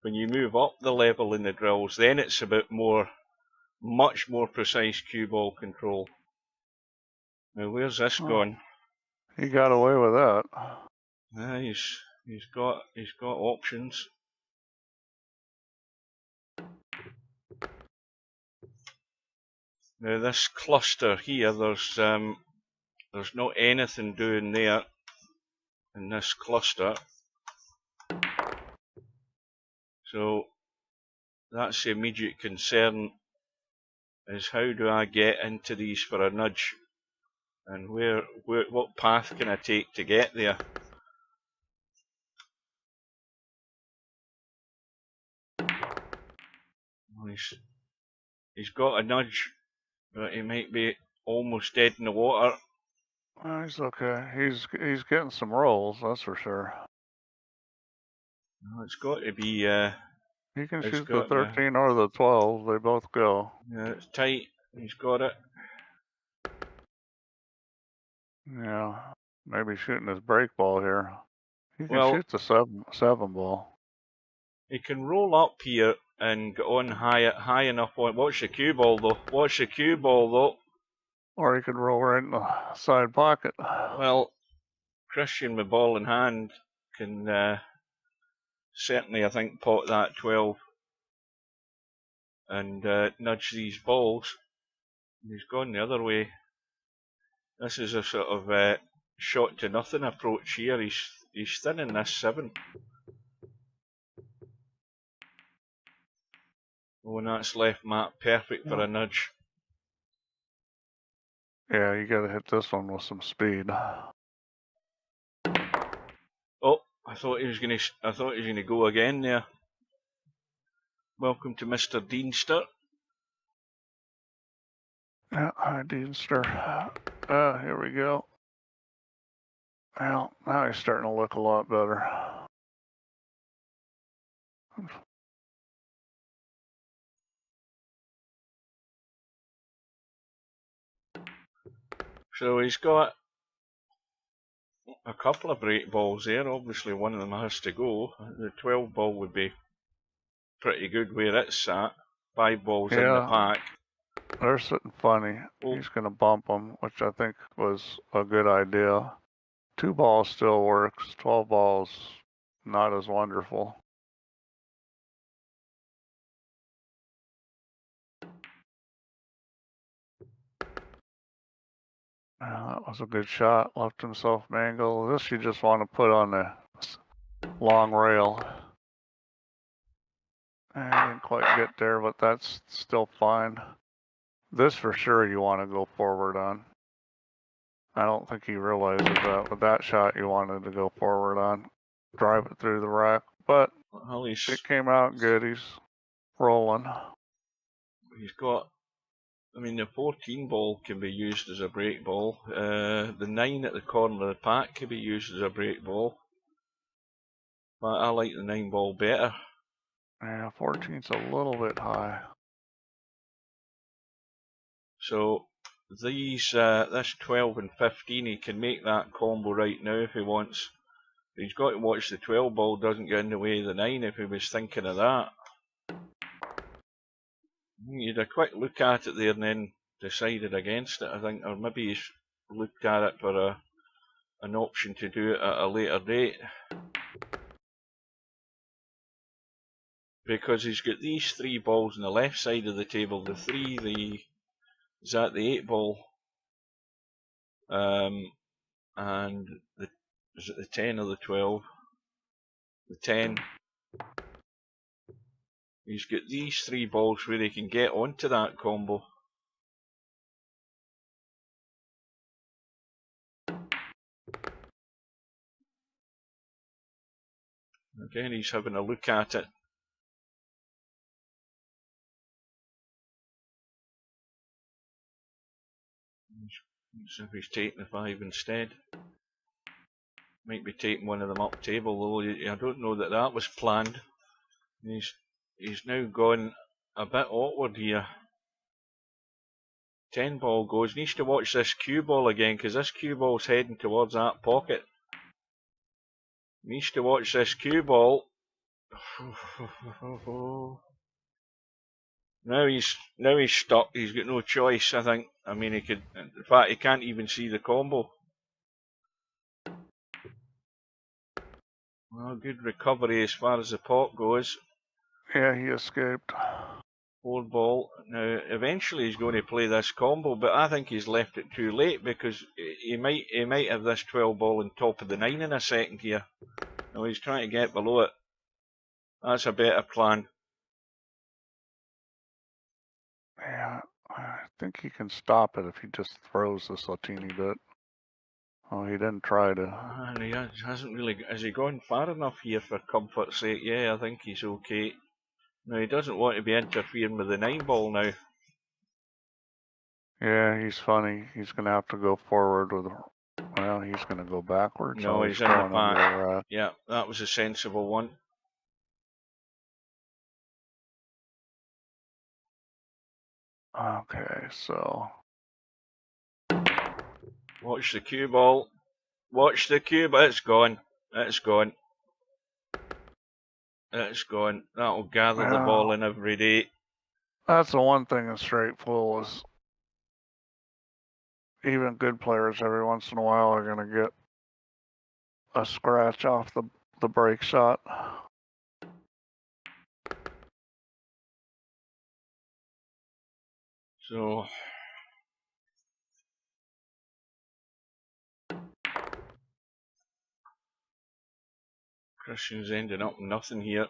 the level in the drills, then it's about much more precise cue ball control. Now where's this gone? He got away with that. He's got options. Now this cluster here, there's not anything doing there in this cluster. So that's the immediate concern, is how do I get into these for a nudge, and what path can I take to get there? He's got a nudge, but he might be almost dead in the water. He's okay. He's getting some rolls, that's for sure. No, it's got to be. He can shoot the 13 or the 12. They both go. Yeah, it's tight. He's got it. Yeah, maybe shooting his break ball here. He can shoot the seven ball. He can roll up here and get on high enough. Watch the cue ball though. Watch the cue ball though. Or he could roll right in the side pocket. Well, Kristjan with ball in hand can certainly, I think, pot that 12 and nudge these balls. He's gone the other way. This is a sort of shot to nothing approach here. He's thinning this 7. Oh, and that's left Matt perfect for a nudge. Yeah, you gotta hit this one with some speed. Oh, I thought he was gonna go again there. Welcome to Mr. Deanster. Yeah, hi Deanster. Here we go. Well, now he's starting to look a lot better. So he's got a couple of break balls there. Obviously one of them has to go. The 12 ball would be pretty good where it's sat. 5 balls in the pack. They're sitting funny. Oh. He's going to bump them, which I think was a good idea. 2 balls still works. 12 balls, not as wonderful. That was a good shot. Left himself mangle. This you just want to put on the long rail. I didn't quite get there, but that's still fine. This for sure you want to go forward on. I don't think he realizes that. With that shot you wanted to go forward on. Drive it through the rack. But it came out good. He's rolling. He's got, I mean, the 14 ball can be used as a break ball. The 9 at the corner of the pack can be used as a break ball. but I like the 9 ball better. Yeah, 14's a little bit high. So these, this 12 and 15, he can make that combo right now if he wants. But he's got to watch the 12 ball doesn't get in the way of the 9 if he was thinking of that. He'd a quick look at it there and then decided against it, I think, or maybe he's looked at it for an option to do it at a later date. Because he's got these 3 balls on the left side of the table, the 3, is that the 8 ball, and is it the 10 or the 12? The 10. He's got these 3 balls where he can get onto that combo. Again, he's having a look at it. Let's see if he's taking the 5 instead. Might be taking one of them up table, though I don't know that that was planned. He's now gone a bit awkward here. 10 ball goes. Needs to watch this cue ball again, because this cue ball's heading towards that pocket. Needs to watch this cue ball. Now he's stuck. He's got no choice, I think. I mean, he could. In fact, he can't even see the combo. Well, good recovery as far as the pot goes. Yeah, he escaped. 4 ball. Now, eventually he's going to play this combo, but I think he's left it too late because he might have this 12 ball on top of the 9 in a second here. Now he's trying to get below it. That's a better plan. Yeah, I think he can stop it if he just throws this a teeny bit. Oh, he didn't try to. And he hasn't really. Has he gone far enough here for comfort's sake? Yeah, I think he's okay. Now he doesn't want to be interfering with the 9 ball now. Yeah, he's funny. He's going to have to go forward with. Well, he's going to go backwards. No, he's in the back. Yeah, that was a sensible one. Okay, so. Watch the cue ball. Watch the cue ball. It's gone. It's gone. It's gone. That'll gather the ball in every day. That's the one thing in straight full is even good players every once in a while are going to get a scratch off the break shot. So Kristjan's ending up with nothing here.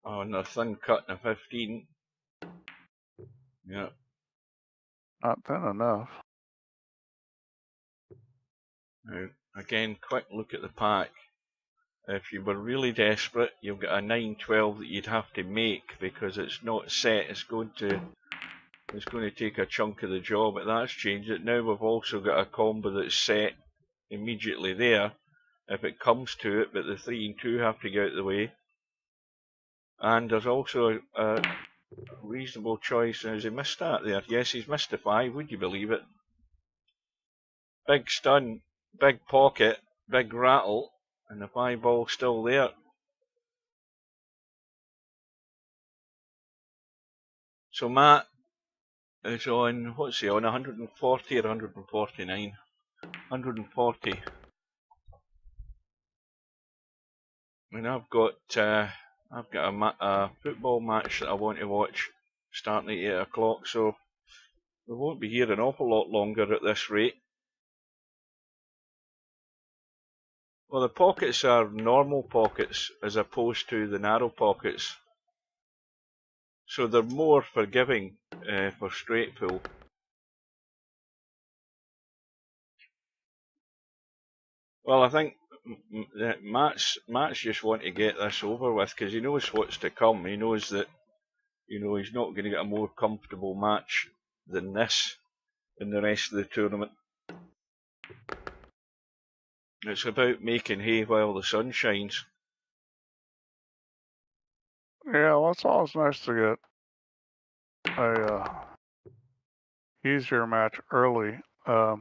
Oh, and a thin cut in a 15. Yeah. Not thin enough. Now, again, quick look at the pack. If you were really desperate, you've got a 9-12 that you'd have to make because it's not set. It's going to take a chunk of the job, but that's changed it. Now we've also got a combo that's set immediately there, if it comes to it, but the 3 and 2 have to get out of the way. And there's also a reasonable choice. Has he missed that there? Yes, he's missed the 5, would you believe it? Big stun, big pocket, big rattle, and the 5 ball's still there. So Matt is on, what's he on, 140 or 149? 140. I mean, I've got a football match that I want to watch starting at 8 o'clock, so we won't be here an awful lot longer at this rate. Well, the pockets are normal pockets as opposed to the narrow pockets, so they're more forgiving for straight pull. Well, I think Matt's just want to get this over with because he knows what's to come. He knows that he's not going to get a more comfortable match than this in the rest of the tournament. It's about making hay while the sun shines. Yeah, well, it's always nice to get a easier match early. I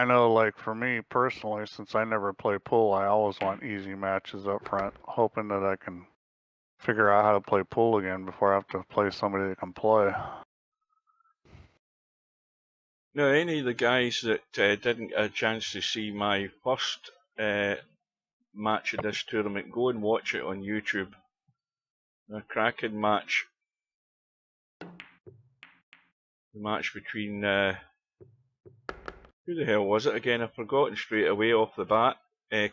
know, like, for me personally, since I never play pool, I always want easy matches up front, hoping that I can figure out how to play pool again before I have to play somebody that can play. Now, any of the guys that didn't get a chance to see my first match of this tournament, go and watch it on YouTube. A cracking match. The match between who the hell was it again? I've forgotten straight away off the bat.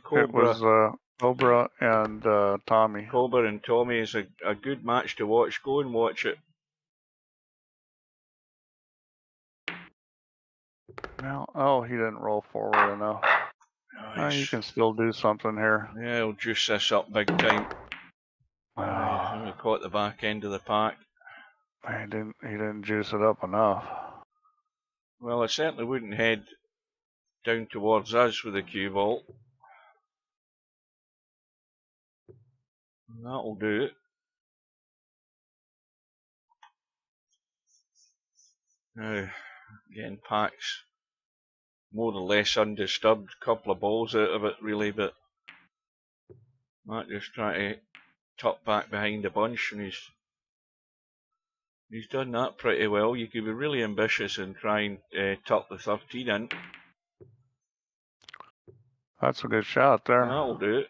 Cobra. It was Cobra and Tommy. Cobra and Tommy is a good match to watch. Go and watch it. Well, oh, he didn't roll forward enough. You can still do something here. Yeah, he'll juice this up big time. We caught the back end of the pack. He didn't juice it up enough. Well, it certainly wouldn't head down towards us with the cue vault. That'll do it. Now, getting packs more or less undisturbed. Couple of balls out of it really, but Matt just trying to tuck back behind the bunch, and he's done that pretty well. You could be really ambitious and try and tuck the 13 in. That's a good shot there. That'll do it.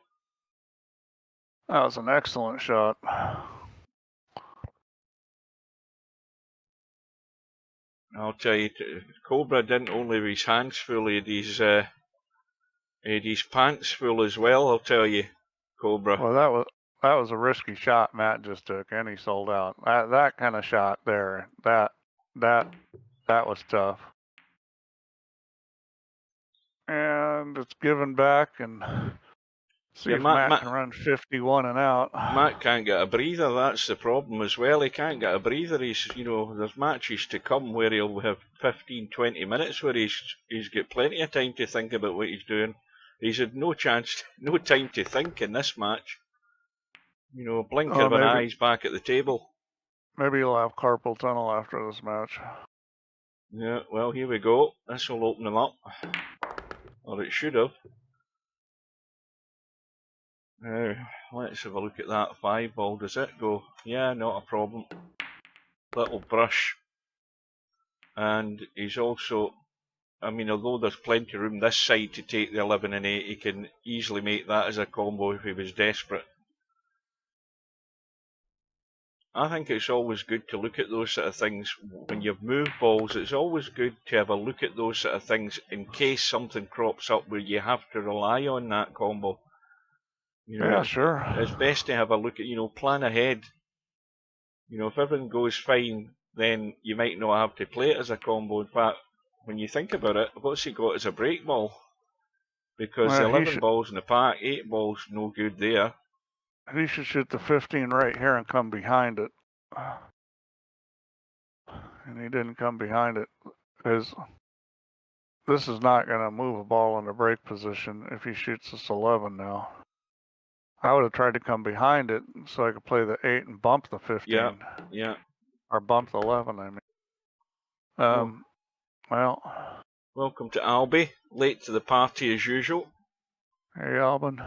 That was an excellent shot. I'll tell you, Cobra didn't only have his hands full, he had his pants full as well, I'll tell you, Cobra. Well, that was a risky shot Matt just took, and he sold out. That kind of shot there, that was tough. And it's given back, and see if Matt can run 51 and out. Matt can't get a breather, that's the problem as well. He can't get a breather. There's matches to come where he'll have 15, 20 minutes where he's got plenty of time to think about what he's doing. He's had no time to think in this match. Blink of an eye, he's back at the table. Maybe he'll have carpal tunnel after this match. Yeah, well, here we go. This will open him up. Or it should have. Now, let's have a look at that 5 ball. Does it go? Yeah, not a problem. Little brush. And he's also, although there's plenty of room this side to take the 11 and 8, he can easily make that as a combo if he was desperate. I think it's always good to look at those sort of things. When you've moved balls, it's always good to have a look at those sort of things in case something crops up where you have to rely on that combo. Yeah, sure. It's best to have a look at, plan ahead. If everything goes fine, then you might not have to play it as a combo. In fact, when you think about it, what's he got as a break ball? Because 11 balls in the pack, 8 balls no good there. He should shoot the 15 right here and come behind it. And he didn't come behind it because this is not going to move a ball in a break position if he shoots this 11 now. I would have tried to come behind it so I could play the 8 and bump the 15. Yeah. Or bump the 11, I mean. Well. Welcome to Albie. Late to the party as usual. Hey, Albin.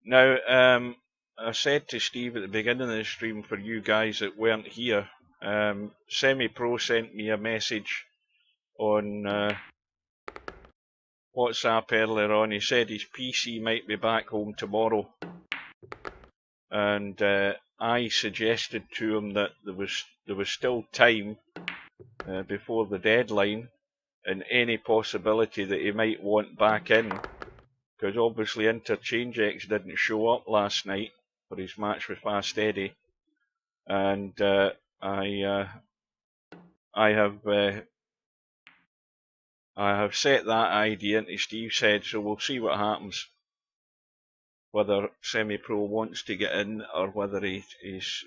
Now, I said to Steve at the beginning of the stream, for you guys that weren't here, Semi-Pro sent me a message on WhatsApp earlier on. He said his PC might be back home tomorrow, and I suggested to him that there was still time before the deadline, and any possibility that he might want back in. Because obviously Interchange X didn't show up last night for his match with Fast Eddie, and I have set that idea into Steve's head, so we'll see what happens. Whether Semi-Pro wants to get in or whether he's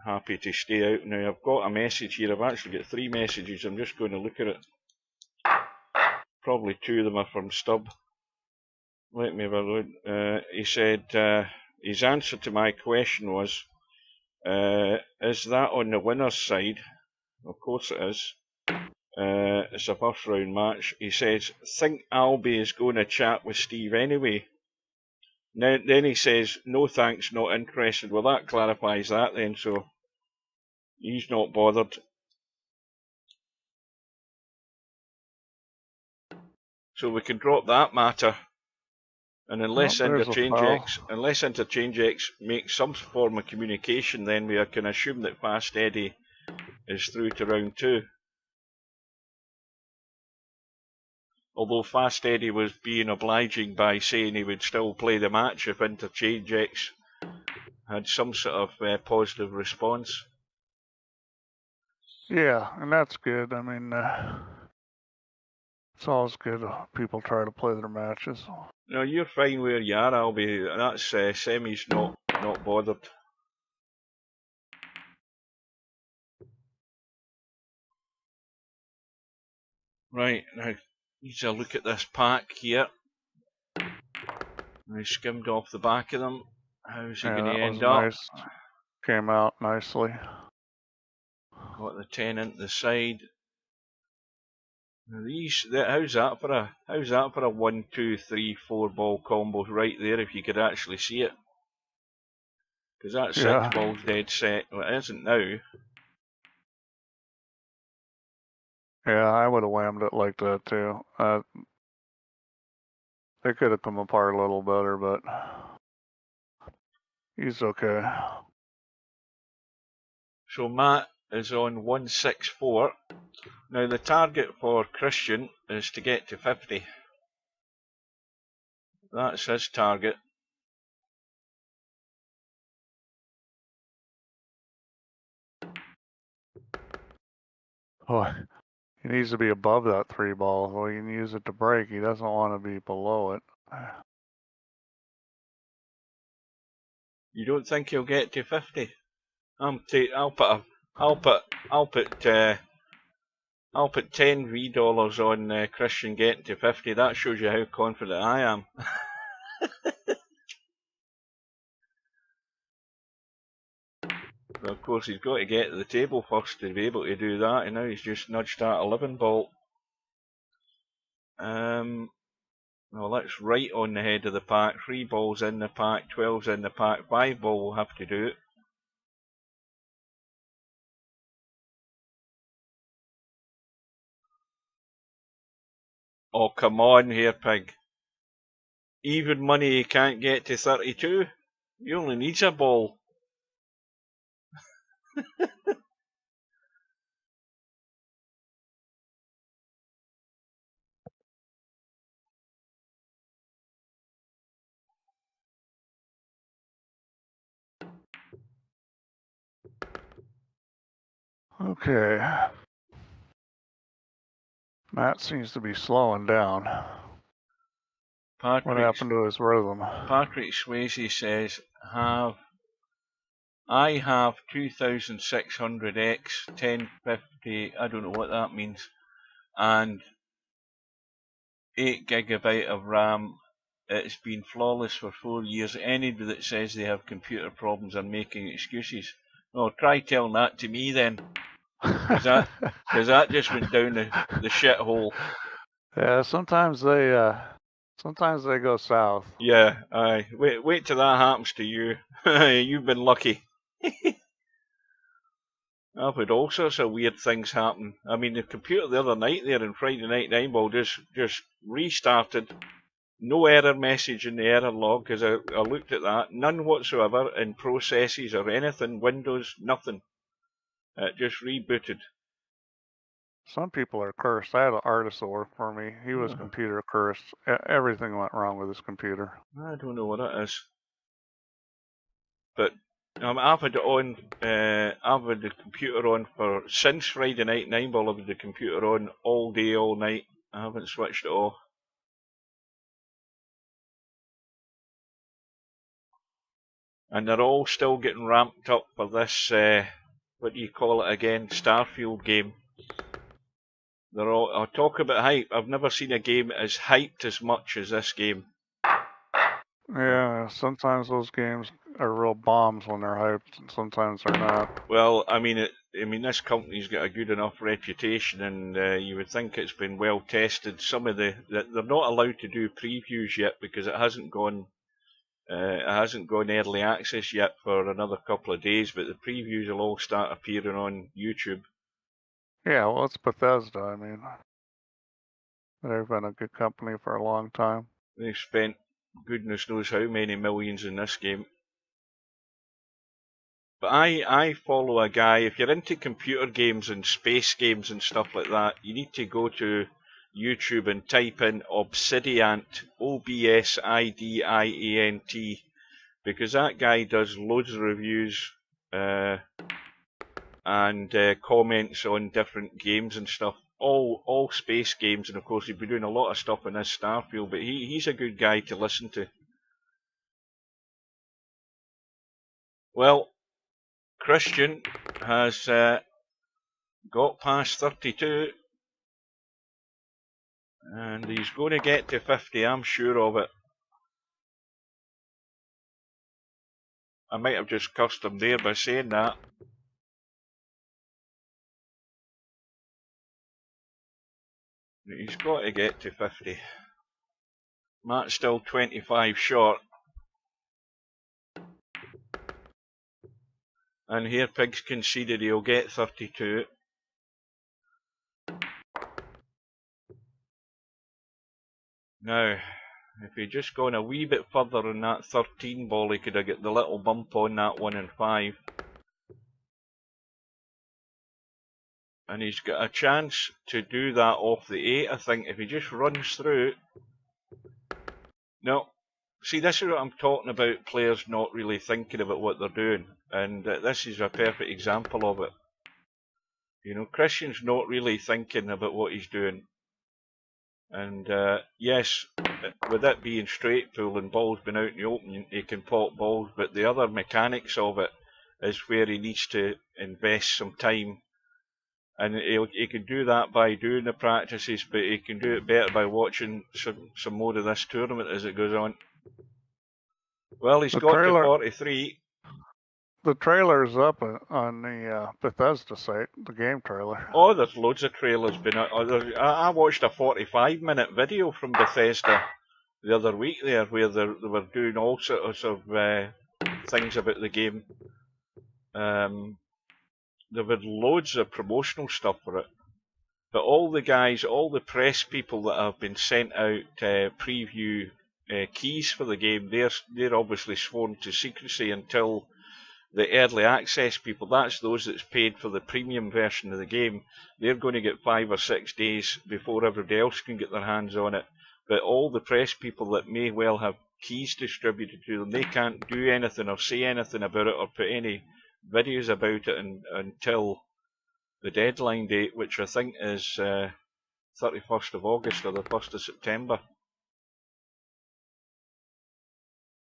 happy to stay out. Now I've got a message here. I've actually got 3 messages. I'm just going to look at it. Probably 2 of them are from Stubb. Let me have a look. He said his answer to my question was, is that on the winner's side? Of course it is. It's a first round match. He says, think Albie is going to chat with Steve anyway. Then he says, no thanks, not interested. Well, that clarifies that then, so he's not bothered. So we can drop that matter. And unless Interchange X makes some form of communication, then we can assume that Fast Eddie is through to round 2. Although Fast Eddie was being obliging by saying he would still play the match if Interchange X had some sort of positive response. Yeah, and that's good. I mean, it's always good people try to play their matches. No, you're fine where you are, Albie. That's Semi's not bothered. Right, now, need to look at this pack here. I skimmed off the back of them. How's he going to end up? Nice. Came out nicely. Got the 10 into the side. Now how's that for a 1, 2, 3, 4 ball combo right there if you could actually see it? Because that 6 ball's dead set. Well, it isn't now. Yeah, I would have whammed it like that too. They could have come apart a little better, but he's okay. So Matt is on 164. Now the target for Kristjan is to get to 50. That's his target. Oh, he needs to be above that 3 ball so he can use it to break. He doesn't want to be below it. You don't think he'll get to 50? I'll put $10 V on Kristjan getting to 50. That shows you how confident I am. But of course, he's got to get to the table first to be able to do that, and now he's just nudged that 11 ball. Well, that's right on the head of the pack. 3 balls in the pack, 12's in the pack, 5 ball will have to do it. Oh, come on here, pig. Even money he can't get to 32. He only needs a ball. Okay. Matt seems to be slowing down. What happened to his rhythm? Patrick Swayze says, I have 2600X, 1050, I don't know what that means, and 8 gigabyte of RAM. It's been flawless for 4 years. Anybody that says they have computer problems are making excuses. Oh, try telling that to me then. Because that just went down the shithole. Yeah, sometimes they go south. Yeah, aye. Wait till that happens to you. You've been lucky. I've had all sorts of weird things happen. I mean, the computer the other night there in Friday Night 9 Ball just restarted. No error message in the error log, because I looked at that. None whatsoever in processes or anything. Windows, nothing. It just rebooted. Some people are cursed. I had an artist that worked for me. He was computer cursed. Everything went wrong with his computer. I don't know what it is. But I've had it on. I've had the computer on since Friday Night 9 Ball. I've had the computer on all day, all night. I haven't switched it off. and they're all still getting ramped up for this, what do you call it again, Starfield game. They're all, I'll talk about hype. I've never seen a game as hyped as much as this game. Yeah, sometimes those games are real bombs when they're hyped, and sometimes they're not. Well, I mean, this company's got a good enough reputation, and you would think it's been well tested. Some of they're not allowed to do previews yet because it hasn't gone early access yet for another couple of days. But the previews will all start appearing on YouTube. Yeah, well, it's Bethesda. I mean, they've been a good company for a long time. They've spent goodness knows how many millions in this game. But I follow a guy, if you're into computer games and space games and stuff like that, you need to go to YouTube and type in Obsidiant, Obsidiant, because that guy does loads of reviews and comments on different games and stuff, all space games, and of course he's been doing a lot of stuff in this Starfield, but he's a good guy to listen to. Well, Kristjan has got past 32, and he's going to get to 50, I'm sure of it. I might have just cursed him there by saying that. He's got to get to 50. Matt's still 25 short. And here Pigs conceded he'll get 32. Now, if he'd just gone a wee bit further on that 13 ball, he could have got the little bump on that 1 and 5. And he's got a chance to do that off the 8, I think, if he just runs through. No. See, this is what I'm talking about, players not really thinking about what they're doing. And this is a perfect example of it. You know, Kristjan's not really thinking about what he's doing. And yes, with it being straight pull and balls being out in the open, he can pop balls, but the other mechanics of it is where he needs to invest some time. And he can do that by doing the practices, but he can do it better by watching some more of this tournament as it goes on. Well, he's got to 43. The trailer's up on the Bethesda site, the game trailer. Oh, there's loads of trailers been out. I watched a 45-minute video from Bethesda the other week there, where they were doing all sorts of things about the game. There were loads of promotional stuff for it. But all the guys, all the press people that have been sent out preview keys for the game, they're obviously sworn to secrecy until the early access people, that's those that's paid for the premium version of the game, they're going to get 5 or 6 days before everybody else can get their hands on it. But all the press people that may well have keys distributed to them, they can't do anything or say anything about it or put any videos about it until the deadline date, which I think is 31st of August or the 1st of September.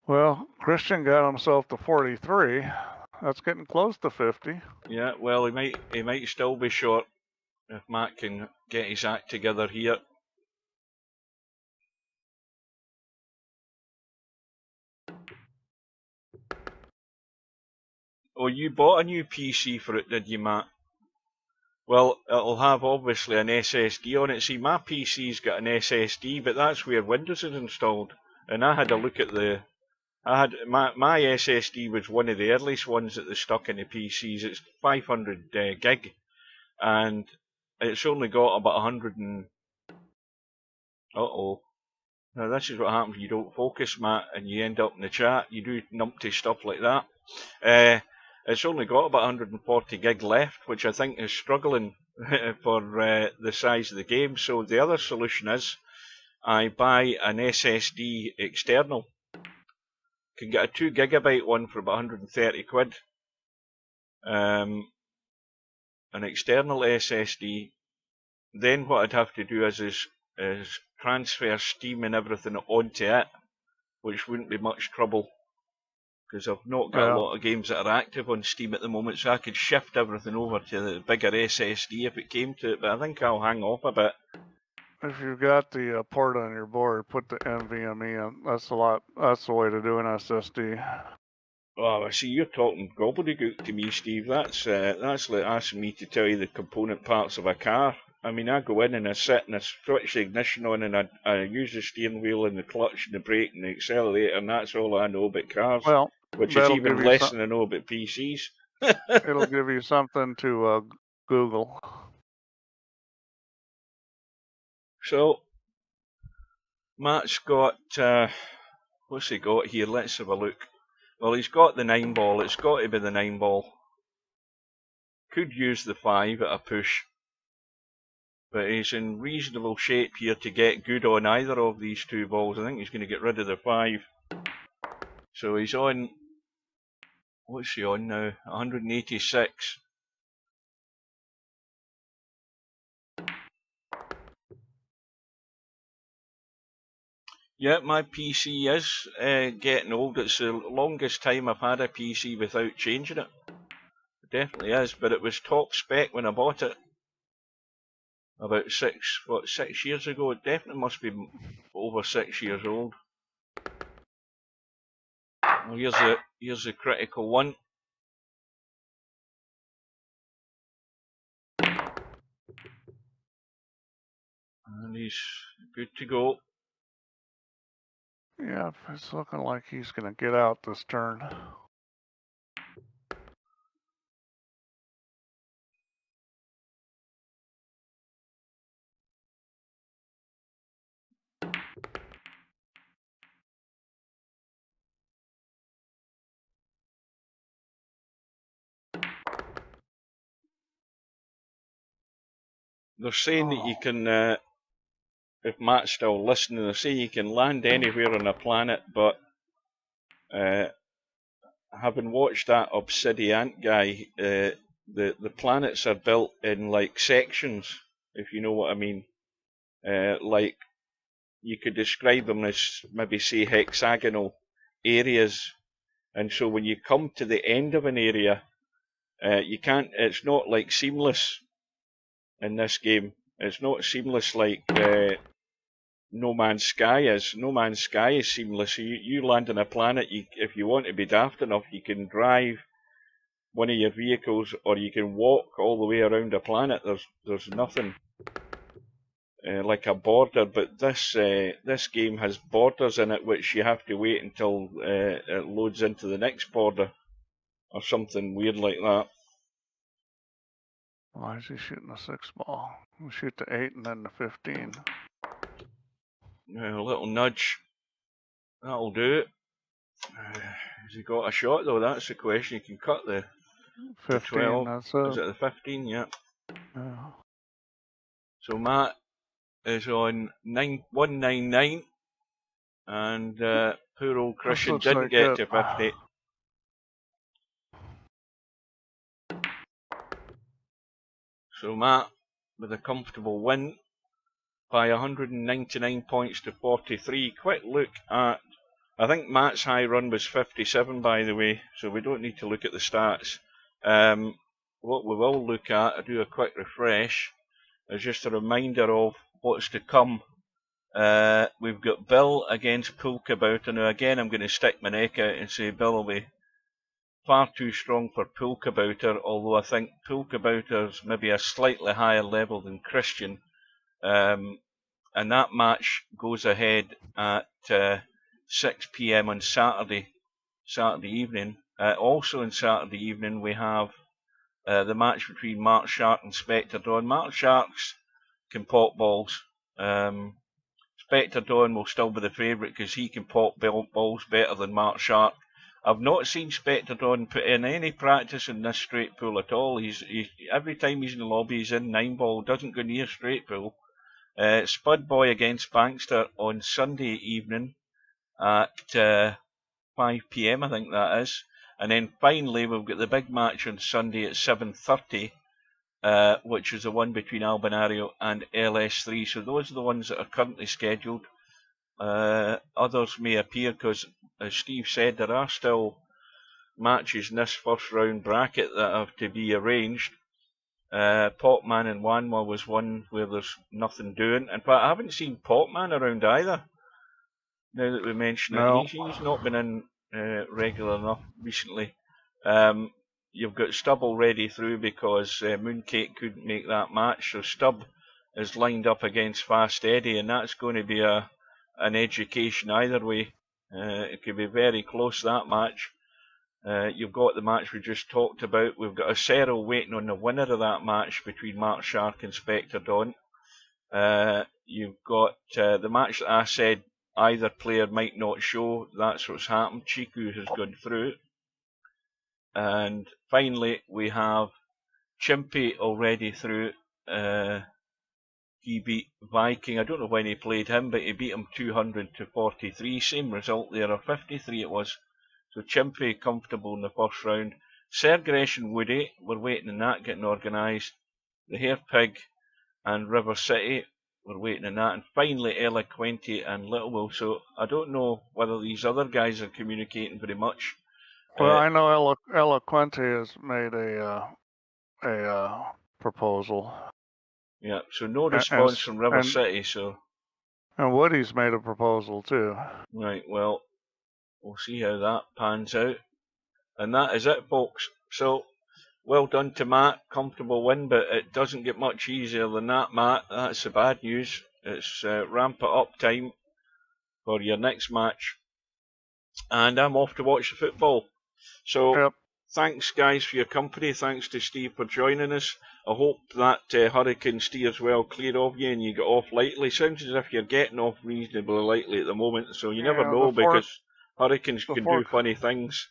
Well, Kristjan got himself to 43. That's getting close to 50. Yeah, well, he might still be short if Matt can get his act together here. Oh, you bought a new PC for it, did you, Matt? Well, it'll have obviously an SSD on it. See, my PC's got an SSD, but that's where Windows is installed. And I had a look at my SSD was one of the earliest ones that they stuck in the PCs. It's 500 gig, and it's only got about 100 and... Uh-oh. Now this is what happens when you don't focus, Matt, and you end up in the chat. You do numpty stuff like that. It's only got about 140 gig left, which I think is struggling for the size of the game. So the other solution is I buy an SSD external. Can get a 2 gigabyte one for about 130 quid. An external SSD. Then what I'd have to do is transfer Steam and everything onto it, which wouldn't be much trouble. because I've not got a lot of games that are active on Steam at the moment, so I could shift everything over to the bigger SSD if it came to it, but I think I'll hang off a bit. If you've got the port on your board, put the NVMe in. That's the way to do an SSD. Oh, I see you're talking gobbledygook to me, Steve. That's like asking me to tell you the component parts of a car. I mean, I go in and I sit and I switch the ignition on and I use the steering wheel and the clutch and the brake and the accelerator, and that's all I know about cars. Well, which is even less than I know about PCs. It'll give you something to Google. So, Matt's got, what's he got here? Let's have a look. Well, he's got the 9-ball. It's got to be the 9-ball. Could use the 5 at a push. But he's in reasonable shape here to get good on either of these two balls. I think he's going to get rid of the 5. So he's on, what's he on now? 186. Yeah, my PC is getting old. It's the longest time I've had a PC without changing it. It definitely is, but it was top spec when I bought it. About 6 years ago. It definitely must be over 6 years old. Well, here's the critical one. And he's good to go. Yeah, it's looking like he's going to get out this turn. They're saying that you can, if Matt's still listening, they're saying you can land anywhere on a planet, but having watched that Obsidian guy, the planets are built in like sections, if you know what I mean. Like you could describe them as maybe say hexagonal areas, and so when you come to the end of an area, you can't. It's not like seamless in this game. It's not seamless like No Man's Sky is. No Man's Sky is seamless. You land on a planet, if you want to be daft enough, you can drive one of your vehicles, or you can walk all the way around a planet. There's nothing like a border, but this game has borders in it, which you have to wait until it loads into the next border, or something weird like that. Why is he shooting a 6-ball? We'll shoot the 8 and then the 15. A little nudge. That'll do it. Has he got a shot though? That's the question. You can cut the 15. 12. That's it. Is it the 15? Yeah. Yeah. So Matt is on 199, and poor old Kristjan didn't like get it. to 50. So Matt with a comfortable win by 199 points to 43. Quick look at, I think Matt's high run was 57 by the way, so we don't need to look at the stats. What we will look at, I'll do a quick refresh, is just a reminder of what's to come. We've got Bill against Poolkabouter. Now again, I'm going to stick my neck out and say Bill will be far too strong for Poolkabouter, although I think Poolkabouter's maybe a slightly higher level than Kristjan. And that match goes ahead at 6 PM on Saturday evening. Also on Saturday evening we have the match between Mark Shark and Spectre Dawn. Mark Sharks can pop balls. Spectre Dawn will still be the favourite because he can pop balls better than Mark Shark. I've not seen Spectre Dawn put in any practice in this straight pool at all. He's every time he's in the lobby, he's in 9-ball, doesn't go near straight pool. Spud Boy against Bankster on Sunday evening at 5 PM, I think that is. And then finally, we've got the big match on Sunday at 7:30, which is the one between Albinario and LS3. So those are the ones that are currently scheduled. Others may appear because, as Steve said, there are still matches in this first round bracket that have to be arranged. Popman and Wanwa was one where there's nothing doing. In fact, I haven't seen Popman around either. Now that we mention it, he's not been in regular enough recently. You've got Stubb already through because Mooncake couldn't make that match, so Stubb is lined up against Fast Eddie, and that's going to be an education either way. It could be very close, that match. You've got the match we just talked about. We've got a Cyril waiting on the winner of that match between Mark Shark and Spectre Dawn. You've got the match that I said either player might not show. That's what's happened. Chiku has gone through. And finally, we have Chimpy already through. He beat Viking. I don't know when he played him, but he beat him 200-43. Same result there, or 53 it was. So Chimpy comfortable in the first round. Sergresh and Woody, we're waiting on that getting organised. The Hair Pig and River City, we're waiting on that. And finally Eloquenti and Little Will. So I don't know whether these other guys are communicating very much. Well, I know Eloquenti has made a proposal. Yeah, so no response from River City. And Woody's made a proposal too. Right, well, we'll see how that pans out. And that is it, folks. So, well done to Matt. Comfortable win, but it doesn't get much easier than that, Matt. That's the bad news. It's ramp it up time for your next match. And I'm off to watch the football. So, Thanks, guys, for your company. Thanks to Steve for joining us. I hope that hurricane steers well clear of you and you get off lightly. Sounds as if you're getting off reasonably lightly at the moment, so you never know because hurricanes can do funny things.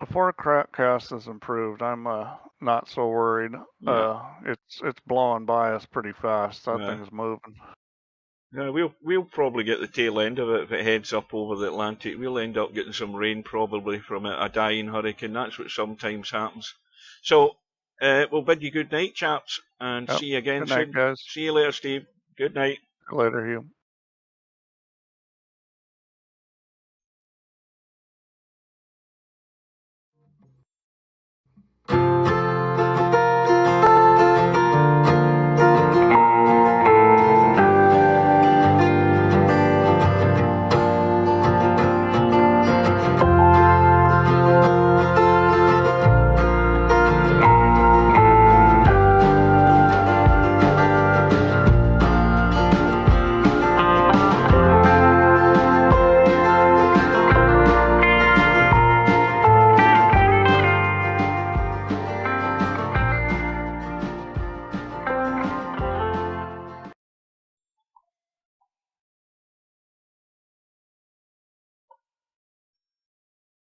The forecast has improved. I'm not so worried. Yeah. It's blowing by us pretty fast. That thing's moving. Yeah, we'll probably get the tail end of it if it heads up over the Atlantic. We'll end up getting some rain probably from a dying hurricane. That's what sometimes happens. So we'll bid you good night, chaps, and see you again soon. Good night, guys. See you later, Steve. Good night. Later, Hugh.